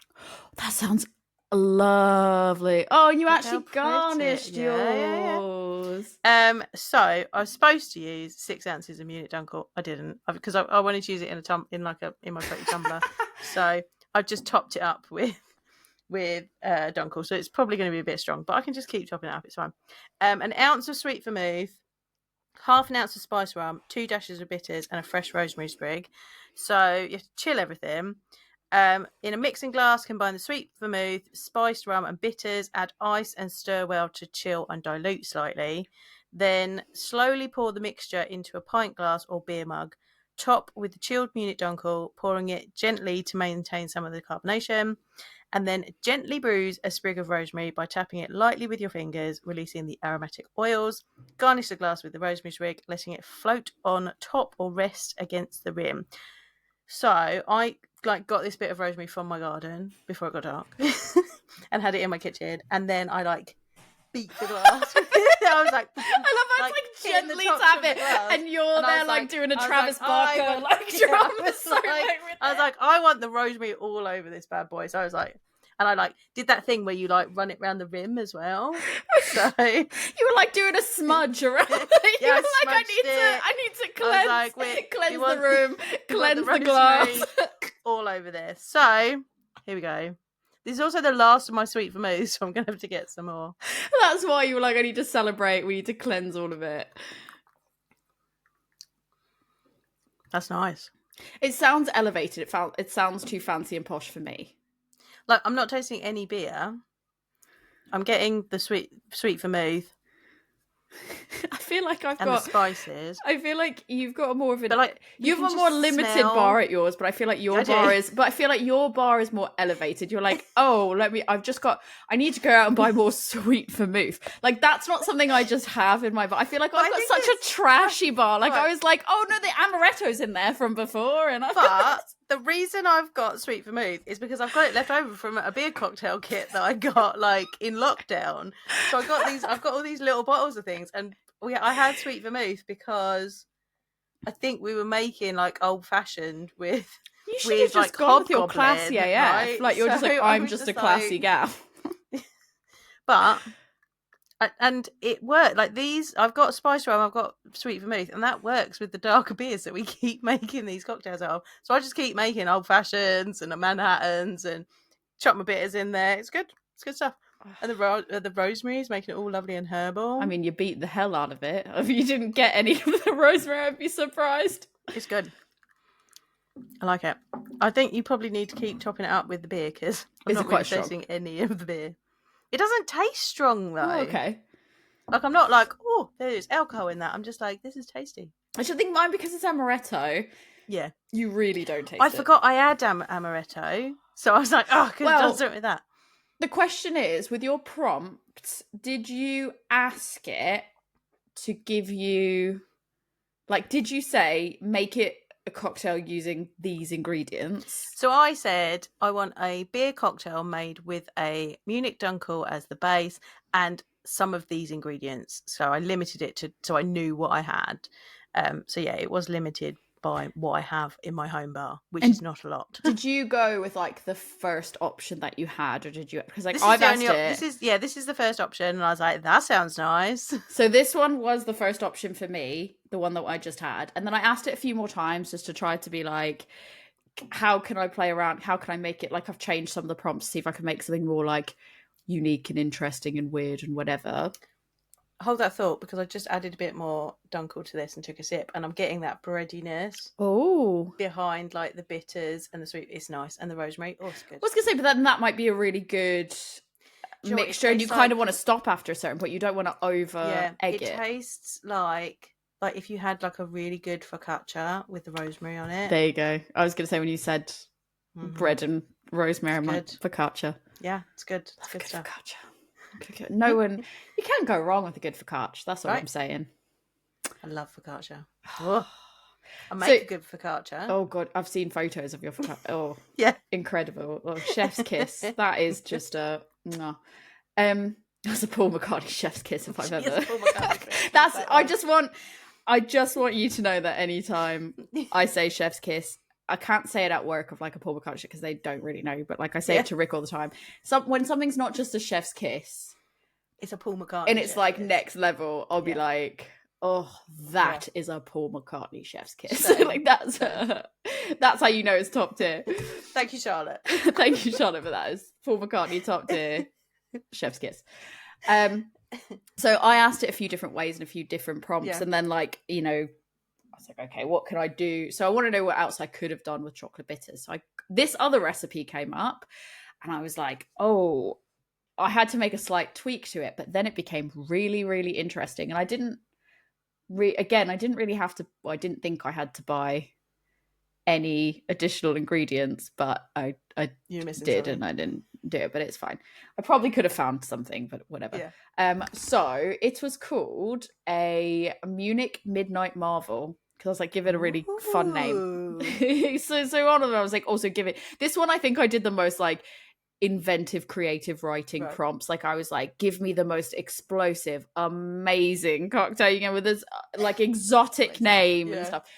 That sounds lovely. Oh, and you actually garnished yours. So I was supposed to use 6 ounces of Munich Dunkel. I didn't because I wanted to use it in my pretty tumbler. So I've just topped it up with Dunkel, so it's probably going to be a bit strong, but I can just keep chopping it up. It's fine. An ounce of sweet vermouth, half an ounce of spice rum, 2 dashes of bitters, and a fresh rosemary sprig. So you have to chill everything. In a mixing glass, combine the sweet vermouth, spiced rum, and bitters. Add ice and stir well to chill and dilute slightly. Then slowly pour the mixture into a pint glass or beer mug. Top with the chilled Munich Dunkel, pouring it gently to maintain some of the carbonation. And then gently bruise a sprig of rosemary by tapping it lightly with your fingers, releasing the aromatic oils. Garnish the glass with the rosemary sprig, letting it float on top or rest against the rim. So I got this bit of rosemary from my garden before it got dark and had it in my kitchen. And then I beat the glass. I was like, I love how it's gently tap it, and you're there doing a Travis Barker drum. I was like, I want the rosemary all over this bad boy. So I was like, and I did that thing where you run it around the rim as well. So you were doing a smudge around. You were I need to cleanse the room, cleanse the glass, all over this. So here we go. This is also the last of my sweet vermouth, so I'm going to have to get some more. That's why you were I need to celebrate. We need to cleanse all of it. That's nice. It sounds elevated. It sounds too fancy and posh for me. I'm not tasting any beer. I'm getting the sweet vermouth. feel like and the spices. I feel like you've got a more of an, like, you have a more limited bar at yours, but I feel like your bar is more elevated. You're like, oh, I need to go out and buy more sweet vermouth. Like, that's not something I just have in my bar. I feel like I've got such a trashy bar. Like, I was like, oh no, the amaretto's in there from before. But the reason I've got sweet vermouth is because I've got it left over from a beer cocktail kit that I got like in lockdown. So I've got all these little bottles of things, and I had sweet vermouth because I think we were making like old fashioned with. You should have just gone with your classy AF. Right? Like, you're just like, I'm just a classy gal. But and it worked. Like, these, I've got spice rum, I've got sweet vermouth, and that works with the darker beers that we keep making these cocktails out of. So I just keep making old fashions and Manhattans and chop my bitters in there. It's good. It's good stuff. And the rosemary is making it all lovely and herbal. I mean, you beat the hell out of it. If you didn't get any of the rosemary, I'd be surprised. It's good. I like it. I think you probably need to keep topping it up with the beer, because I'm not really tasting any of the beer. It doesn't taste strong, though. Oh, okay. Like, I'm not like, oh, there's alcohol in that. I'm just like, this is tasty. I should think mine, because it's amaretto. Yeah. You really don't taste it. I forgot I had amaretto. So I was like, oh, I could have done something with that. The question is, with your prompts, did you ask it to give you, like, did you say, make it a cocktail using these ingredients? So I said I want a beer cocktail made with a Munich Dunkel as the base and some of these ingredients. So I limited it to, so I knew what I had. So yeah, it was limited by what I have in my home bar, which is not a lot. Did you go with like the first option that you had, or did you? Because like I've asked it. This is the first option, and I was like, that sounds nice. So this one was the first option for me, the one that I just had, and then I asked it a few more times just to try to be like, how can I play around? How can I make it like, I've changed some of the prompts to see if I can make something more like unique and interesting and weird and whatever. Hold that thought, because I just added a bit more Dunkel to this and took a sip, and I'm getting that breadiness behind like the bitters and the sweet. It's nice, and the rosemary. Oh, it's good. I was gonna say, but then that might be a really good mixture, and you kind of want to stop after a certain point. You don't want to over egg it. It tastes like if you had like a really good focaccia with the rosemary on it. There you go. I was gonna say, when you said bread and rosemary, I'm like, focaccia. Yeah, it's good. It's good stuff. Focaccia. No one, you can't go wrong with a good focaccia. That's what I'm saying. I love focaccia. Oh, I make a good focaccia. Oh god, I've seen photos of your focaccia. Oh yeah, incredible. Oh, chef's kiss. That is just a that's a Paul McCartney chef's kiss if I've ever. That's. I just want you to know that anytime I say chef's kiss, I can't say it at work of like a Paul McCartney because they don't really know, but like I say it to Rick all the time. When something's not just a chef's kiss, it's a Paul McCartney, and it's like next level. I'll be like, oh, that is a Paul McCartney chef's kiss. Like that's how you know it's top tier. Thank you, Charlotte. Thank you, Charlotte, for that. It's Paul McCartney top tier chef's kiss. So I asked it a few different ways and a few different prompts, and then like, you know, I was like, okay, what can I do? So I want to know what else I could have done with chocolate bitters. So this other recipe came up, and I was like, oh, I had to make a slight tweak to it, but then it became really, really interesting. And I didn't really have to. Well, I didn't think I had to buy any additional ingredients, but I did, and I didn't do it. But it's fine. I probably could have found something, but whatever. Yeah. So it was called a Munich Midnight Marvel. Because I was like, give it a really fun name. so one of them, I was like, also give it. This one, I think I did the most like inventive, creative writing prompts. Like I was like, give me the most explosive, amazing cocktail, you know, with this like exotic name and stuff.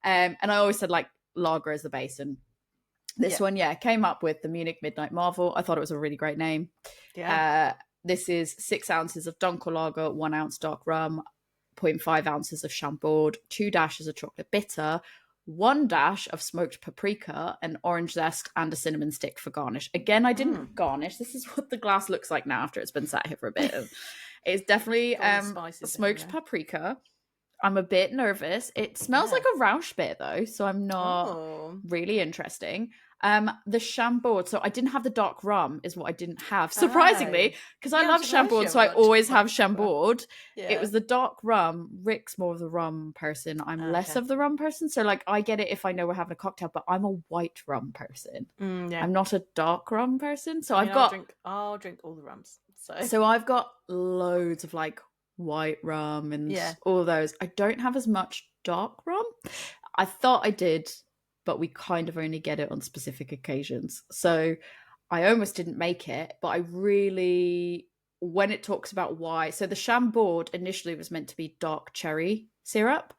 And I always said like lager as the base. And this one, came up with the Munich Midnight Marvel. I thought it was a really great name. Yeah. This is 6 ounces of Dunkel lager, 1 ounce dark rum, 0.5 ounces of Chambord, 2 dashes of chocolate bitter, 1 dash of smoked paprika, an orange zest, and a cinnamon stick for garnish. Again, I didn't garnish. This is what the glass looks like now after it's been sat here for a bit. It's definitely smoked paprika. I'm a bit nervous. It smells like a Rausch beer though, so I'm not really interesting. The Chambord. So I didn't have the dark rum, is what I didn't have, surprisingly, because I love Chambord, so I always have Chambord. It was the dark rum. Rick's more of the rum person. I'm less of the rum person. So like I get it if I know we're having a cocktail, but I'm a white rum person. I'm not a dark rum person. So I'll drink all the rums. So I've got loads of like white rum and all those. I don't have as much dark rum. I thought I did, but we kind of only get it on specific occasions. So I almost didn't make it, but I really, when it talks about why, so the Chambord initially was meant to be dark cherry syrup,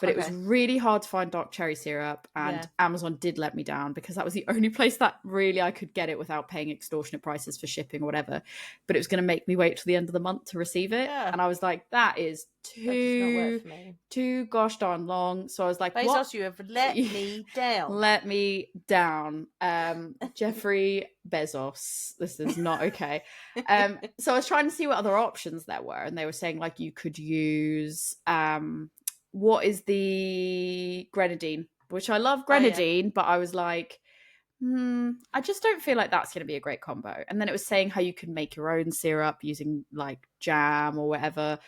but it was really hard to find dark cherry syrup, and Amazon did let me down because that was the only place that really I could get it without paying extortionate prices for shipping or whatever. But it was going to make me wait till the end of the month to receive it. And I was like, that is too gosh darn long. So I was like, Bezos, what? You have let me down. Let me down. Jeffrey Bezos, this is not okay. So I was trying to see what other options there were, and they were saying like you could use what is the grenadine, which I love grenadine, but I was like, I just don't feel like that's going to be a great combo. And then it was saying how you can make your own syrup using like jam or whatever.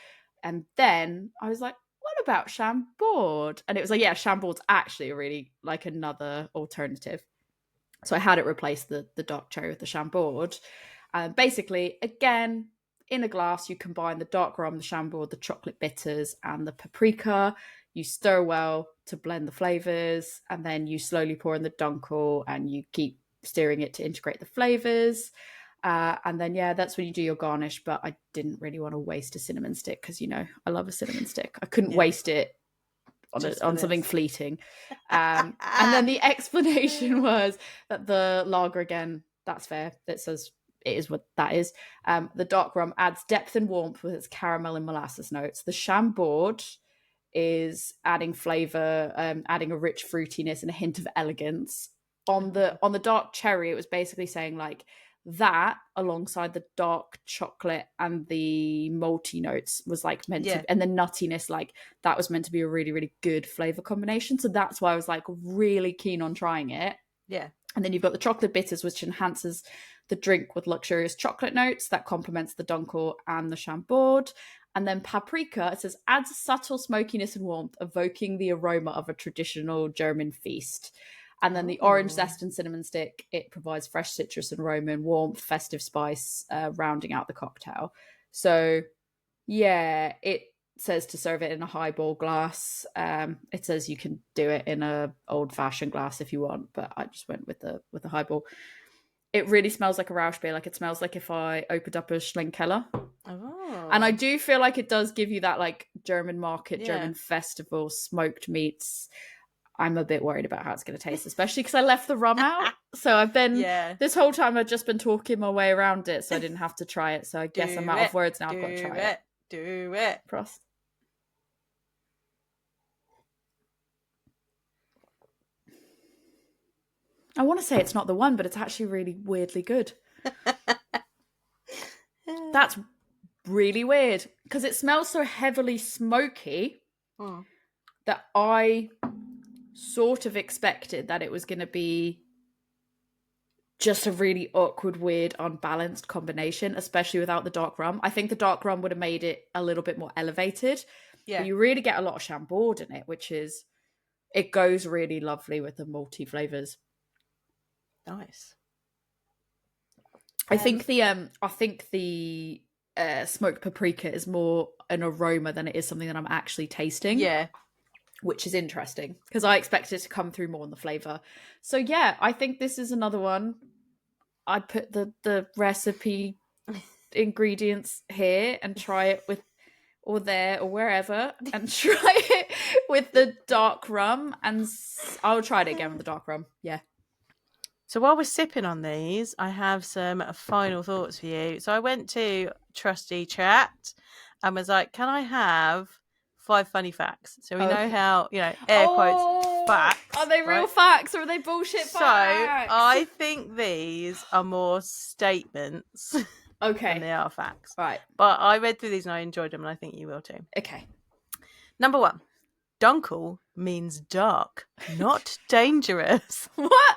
And then I was like, what about Chambord? And it was like, yeah, Chambord's actually really like another alternative. So I had it replace the dark cherry with the Chambord. Basically, again, in a glass, you combine the dark rum, the Chambord, the chocolate bitters, and the paprika. You stir well to blend the flavors, and then you slowly pour in the Dunkel, and you keep stirring it to integrate the flavors. And then, that's when you do your garnish. But I didn't really want to waste a cinnamon stick because, I love a cinnamon stick. I couldn't waste it on something fleeting. And then the explanation was that the lager, again, that's fair. It says it is what that is. The dark rum adds depth and warmth with its caramel and molasses notes. The Chambord is adding flavor, adding a rich fruitiness and a hint of elegance. On the dark cherry, it was basically saying like that alongside the dark chocolate and the malty notes was like meant to, and the nuttiness, like that was meant to be a really, really good flavor combination. So that's why I was like really keen on trying it. Yeah. And then you've got the chocolate bitters, which enhances the drink with luxurious chocolate notes that complements the Dunkel and the Chambord. And then paprika, it says, adds a subtle smokiness and warmth, evoking the aroma of a traditional German feast. And then the orange zest and cinnamon stick, it provides fresh citrus and aroma and warmth, festive spice, rounding out the cocktail. So, it says to serve it in a highball glass. It says you can do it in a old-fashioned glass if you want, but I just went with the highball. It really smells like a Rausch beer. Like it smells like if I opened up a Schlenkeller. Oh. And I do feel like it does give you that like German market, German festival, smoked meats. I'm a bit worried about how it's going to taste, especially because I left the rum out. So I've been, this whole time I've just been talking my way around it, so I didn't have to try it. So I guess I'm out of words now. I've got to try it. Do it. Prost. I want to say it's not the one, but it's actually really weirdly good. That's really weird because it smells so heavily smoky that I sort of expected that it was going to be just a really awkward, weird, unbalanced combination, especially without the dark rum. I think the dark rum would have made it a little bit more elevated. Yeah. But you really get a lot of Chambord in it, which is, it goes really lovely with the malty flavors. Nice. I think the smoked paprika is more an aroma than it is something that I'm actually tasting. Yeah. Which is interesting because I expected it to come through more in the flavor. So yeah, I think this is another one. I'd put the recipe ingredients here and try it with, or there or wherever, and try it with the dark rum, and I'll try it again with the dark rum. Yeah. So while we're sipping on these, I have some final thoughts for you. So I went to Trusty Chat and was like, can I have 5 funny facts? So we know how, air quotes, facts. Are they real facts or are they bullshit facts? So I think these are more statements than they are facts. Right. But I read through these and I enjoyed them and I think you will too. Okay. Number 1, Dunkel means dark, not dangerous. What?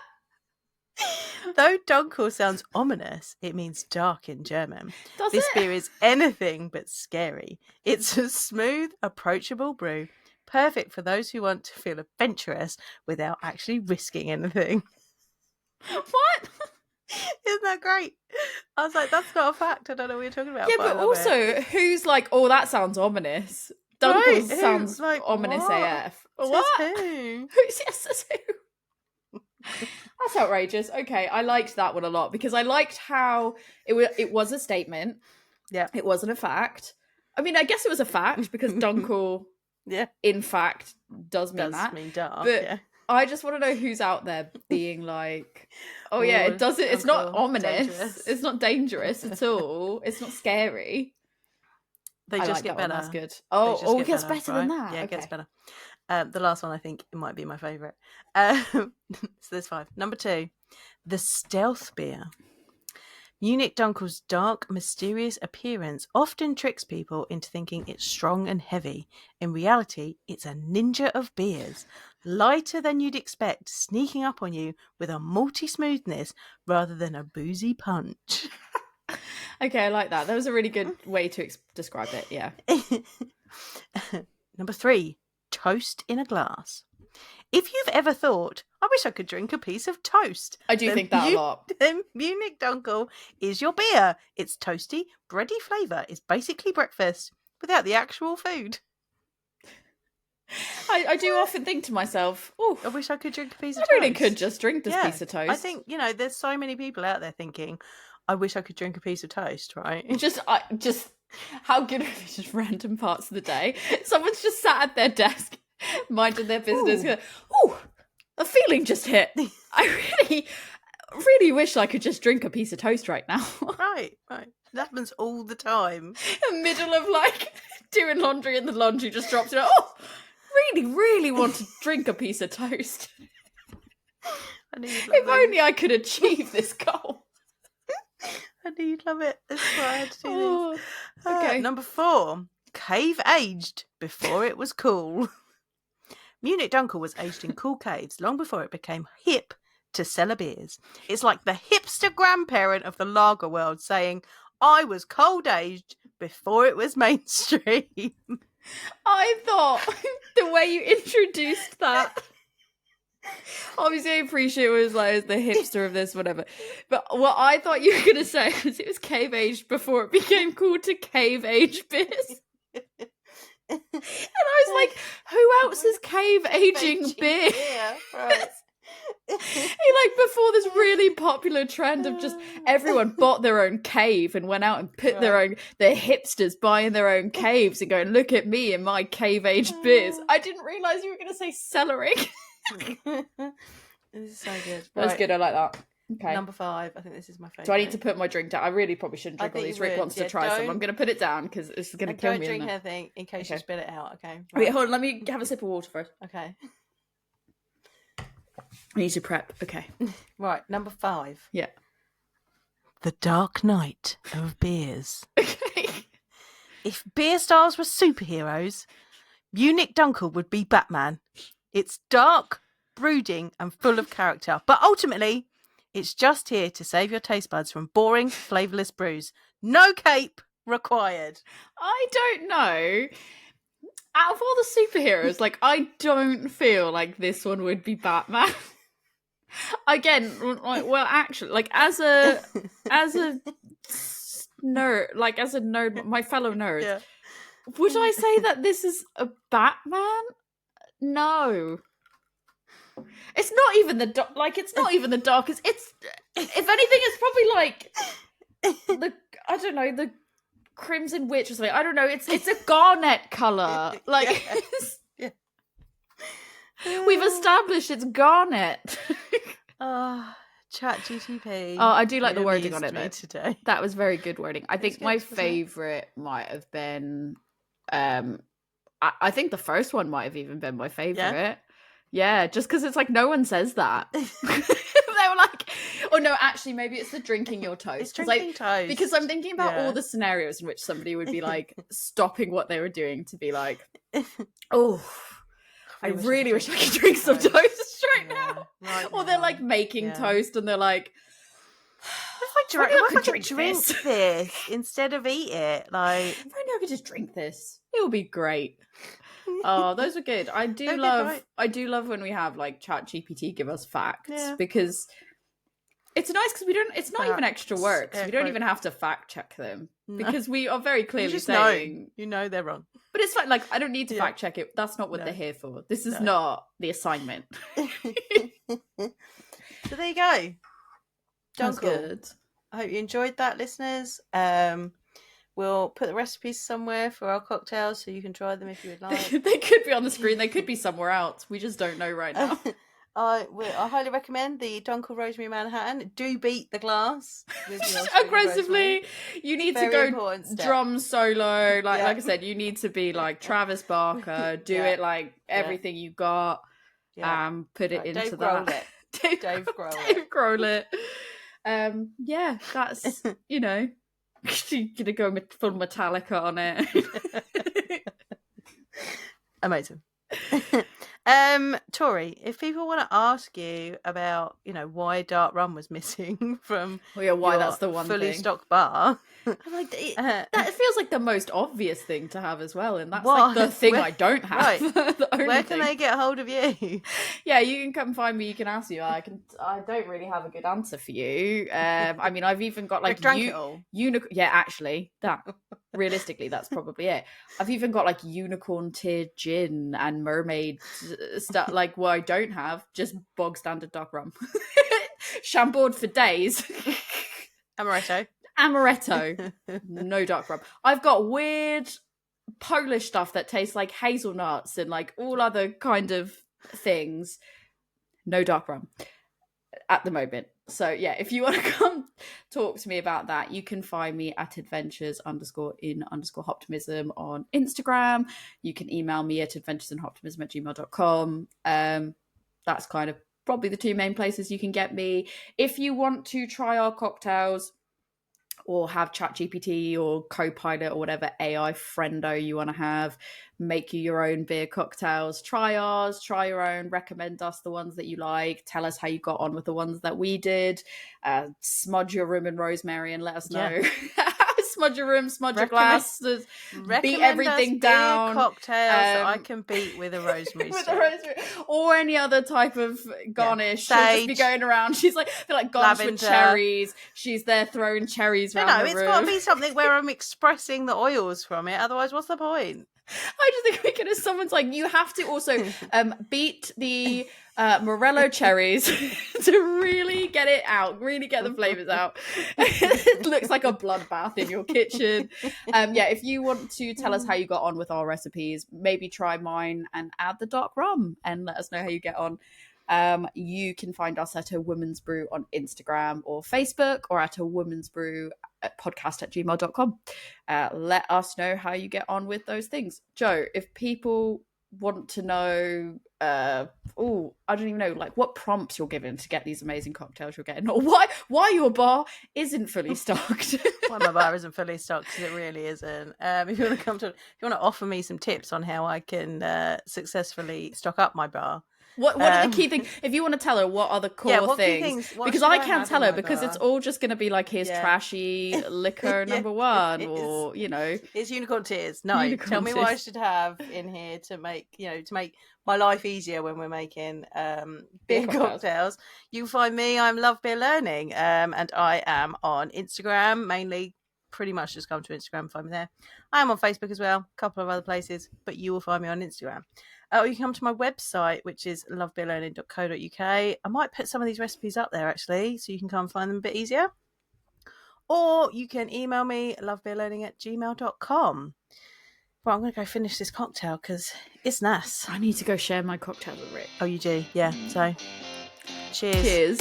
Though Dunkel sounds ominous, it means dark in German. Does This it? beer is anything but scary. It's a smooth, approachable brew, perfect for those who want to feel adventurous without actually risking anything. What? Isn't that great? I was like, that's not a fact. I don't know what you're talking about. Yeah, but also, who's like, oh, that sounds ominous? Dunkels sounds like, ominous what? AF. What? Who? Says who? That's outrageous. Okay, I liked that one a lot because I liked how it was a statement. Yeah. It wasn't a fact. I mean, I guess it was a fact because Dunkel, in fact, does mean dark. But yeah. I just want to know who's out there being like, oh yeah, it does it. It's not ominous. Dangerous. It's not dangerous at all. It's not scary. They just get better. That's good. Oh, it gets better than that. Yeah, it okay. gets better. The last one, I think, it might be my favourite. So there's 5. Number 2, the stealth beer. Munich Dunkel's dark, mysterious appearance often tricks people into thinking it's strong and heavy. In reality, it's a ninja of beers, lighter than you'd expect, sneaking up on you with a malty smoothness rather than a boozy punch. Okay, I like that. That was a really good way to describe it, yeah. Number 3, toast in a glass. If you've ever thought, I wish I could drink a piece of toast. I do think that a lot. Then Munich Dunkel is your beer. Its toasty, bready flavour is basically breakfast without the actual food. I do often think to myself, oh, I wish I could drink a piece of toast. I really could just drink this piece of toast. I think, there's so many people out there thinking, I wish I could drink a piece of toast, right? Just how good are these just random parts of the day? Someone's just sat at their desk, minding their business. Oh, a feeling just hit. I really, really wish I could just drink a piece of toast right now. Right. That happens all the time. In the middle of doing laundry and the laundry just drops in. Oh, really, really want to drink a piece of toast. If only I could achieve this goal. I knew you'd love it. That's why I had to do this. Okay. Number 4, cave aged before it was cool. Munich Dunkel was aged in cool caves long before it became hip to cellar beers. It's like the hipster grandparent of the lager world saying, I was cold aged before it was mainstream. I thought the way you introduced that, obviously I appreciate it was like the hipster of this, whatever. But what I thought you were going to say was it was cave aged before it became cool to cave aged beers. And I was like, who else is cave aging beer? Right. Before this really popular trend of just everyone bought their own cave and went out and put the hipsters buying their own caves and going, look at me and my cave aged beers. I didn't realise you were going to say cellaring. This is so good. That's good. I like that. Okay. Number 5. I think this is my favourite. Do I need to put my drink down? I really probably shouldn't drink all these. Rick wants to try some. I'm going to put it down because it's going to kill me. Don't drink anything in case you spit it out, okay? Right. Wait, hold on. Let me have a sip of water first. Okay. I need to prep. Okay. Right, number 5. Yeah. The Dark Knight of Beers. Okay. If beer stars were superheroes, Munich Dunkel would be Batman. It's dark, brooding, and full of character. But ultimately, it's just here to save your taste buds from boring, flavourless brews. No cape required. I don't know. Out of all the superheroes, I don't feel like this one would be Batman. Again, actually, as a nerd, my fellow nerd, would I say that this is a Batman? No. It's not even the it's not even the darkest. It's, if anything, it's probably the Crimson Witch or something. I don't know. It's a garnet colour. We've established it's garnet. ChatGTP. Oh, I do like the wording on it though. Today. That was very good wording. I think my favourite might have been I think the first one might have even been my favourite. Yeah, just because it's no one says that. They were like, oh no, actually maybe it's the drinking your toast. It's drinking toast. Because I'm thinking about all the scenarios in which somebody would be stopping what they were doing to be like, oh, I really wish I could drink some toast right now. Right, or or they're like making toast and they're like, if I could drink this instead of eat it, like if only I could just drink this, it would be great. Oh, those are good. I do love when we have like ChatGPT give us facts because it's nice because it's not even extra work. So we don't even have to fact check them because we are very clearly saying they're wrong. But it's like I don't need to fact check it. That's not what they're here for. This is not the assignment. So there you go. That's good. I hope you enjoyed that, listeners. We'll put the recipes somewhere for our cocktails so you can try them if you would like. They could be on the screen. They could be somewhere else. We just don't know right now. I highly recommend the Dunkel Rosemary Manhattan. Do beat the glass with your aggressively. You need to go drum solo. Like I said, you need to be like Travis Barker. Do it like everything you got. Put it into Dave that. Grohl it. Dave Grohl it. That's you're gonna go full Metallica on it. Amazing. Tori, if people want to ask you about, why dark rum was missing from why that's the one fully thing. stocked bar, I'm like, that feels like the most obvious thing to have as well, and that's like the thing I don't have. Right. The only Where can they get hold of you? Yeah, you can come find me. You can ask me. I don't really have a good answer for you. I mean, I've even got like unicorn. Yeah, actually, that realistically, that's probably it. I've even got like unicorn tiered gin and mermaid stuff. Like what I don't have, just bog standard dark rum. Chambord for days. Amaretto. No dark rum. I've got weird Polish stuff that tastes like hazelnuts and like all other kind of things. No dark rum at the moment. So yeah, if you want to come talk to me about that, you can find me at adventures_in_optimism on Instagram. You can email me at adventuresinoptimism@gmail.com. That's kind of probably the two main places you can get me. If you want to try our cocktails or have ChatGPT or Copilot or whatever AI friendo you want to have, make you your own beer cocktails, try ours, try your own, recommend us the ones that you like, tell us how you got on with the ones that we did, smudge your room in rosemary and let us know. Smudge your room, smudge your glass, beat everything down. Cocktails that I can beat with a rosemary or any other type of garnish. She'll just be going around. She's like, they're like garnished with cherries. She's there throwing cherries around the room. It's got to be something where I'm expressing the oils from it. Otherwise, what's the point? I just think we could have someone's like, you have to also beat the Morello cherries to really get it out, really get the flavors out. It looks like a bloodbath in your kitchen. If you want to tell us how you got on with our recipes, maybe try mine and add the dark rum and let us know how you get on. You can find us at A Woman's Brew on Instagram or Facebook, or at A Woman's Brew podcast@gmail.com. Let us know how you get on with those things. Joe, if people want to know, I don't even know, like what prompts you're given to get these amazing cocktails you're getting, or why your bar isn't fully stocked. Why my bar isn't fully stocked, because it really isn't. If you want to offer me some tips on how I can successly stock up my bar. What are the key things? If you want to tell her, what are the core things? Because I can't tell her, because it's all just going to be like, here's trashy liquor number one, or it's unicorn tears. No, tell me what I should have in here to make my life easier when we're making beer cocktails. You can find me. I'm Love Beer Learning, and I am on Instagram mainly. Pretty much just come to Instagram, find me there. I am on Facebook as well, a couple of other places, but you will find me on Instagram. Or you can come to my website, which is lovebeerlearning.co.uk. I might put some of these recipes up there, actually, so you can come and find them a bit easier. Or you can email me, lovebeerlearning@gmail.com. Well, I'm going to go finish this cocktail because it's nice. I need to go share my cocktail with Rick. Oh, you do? Yeah. So, cheers. Cheers.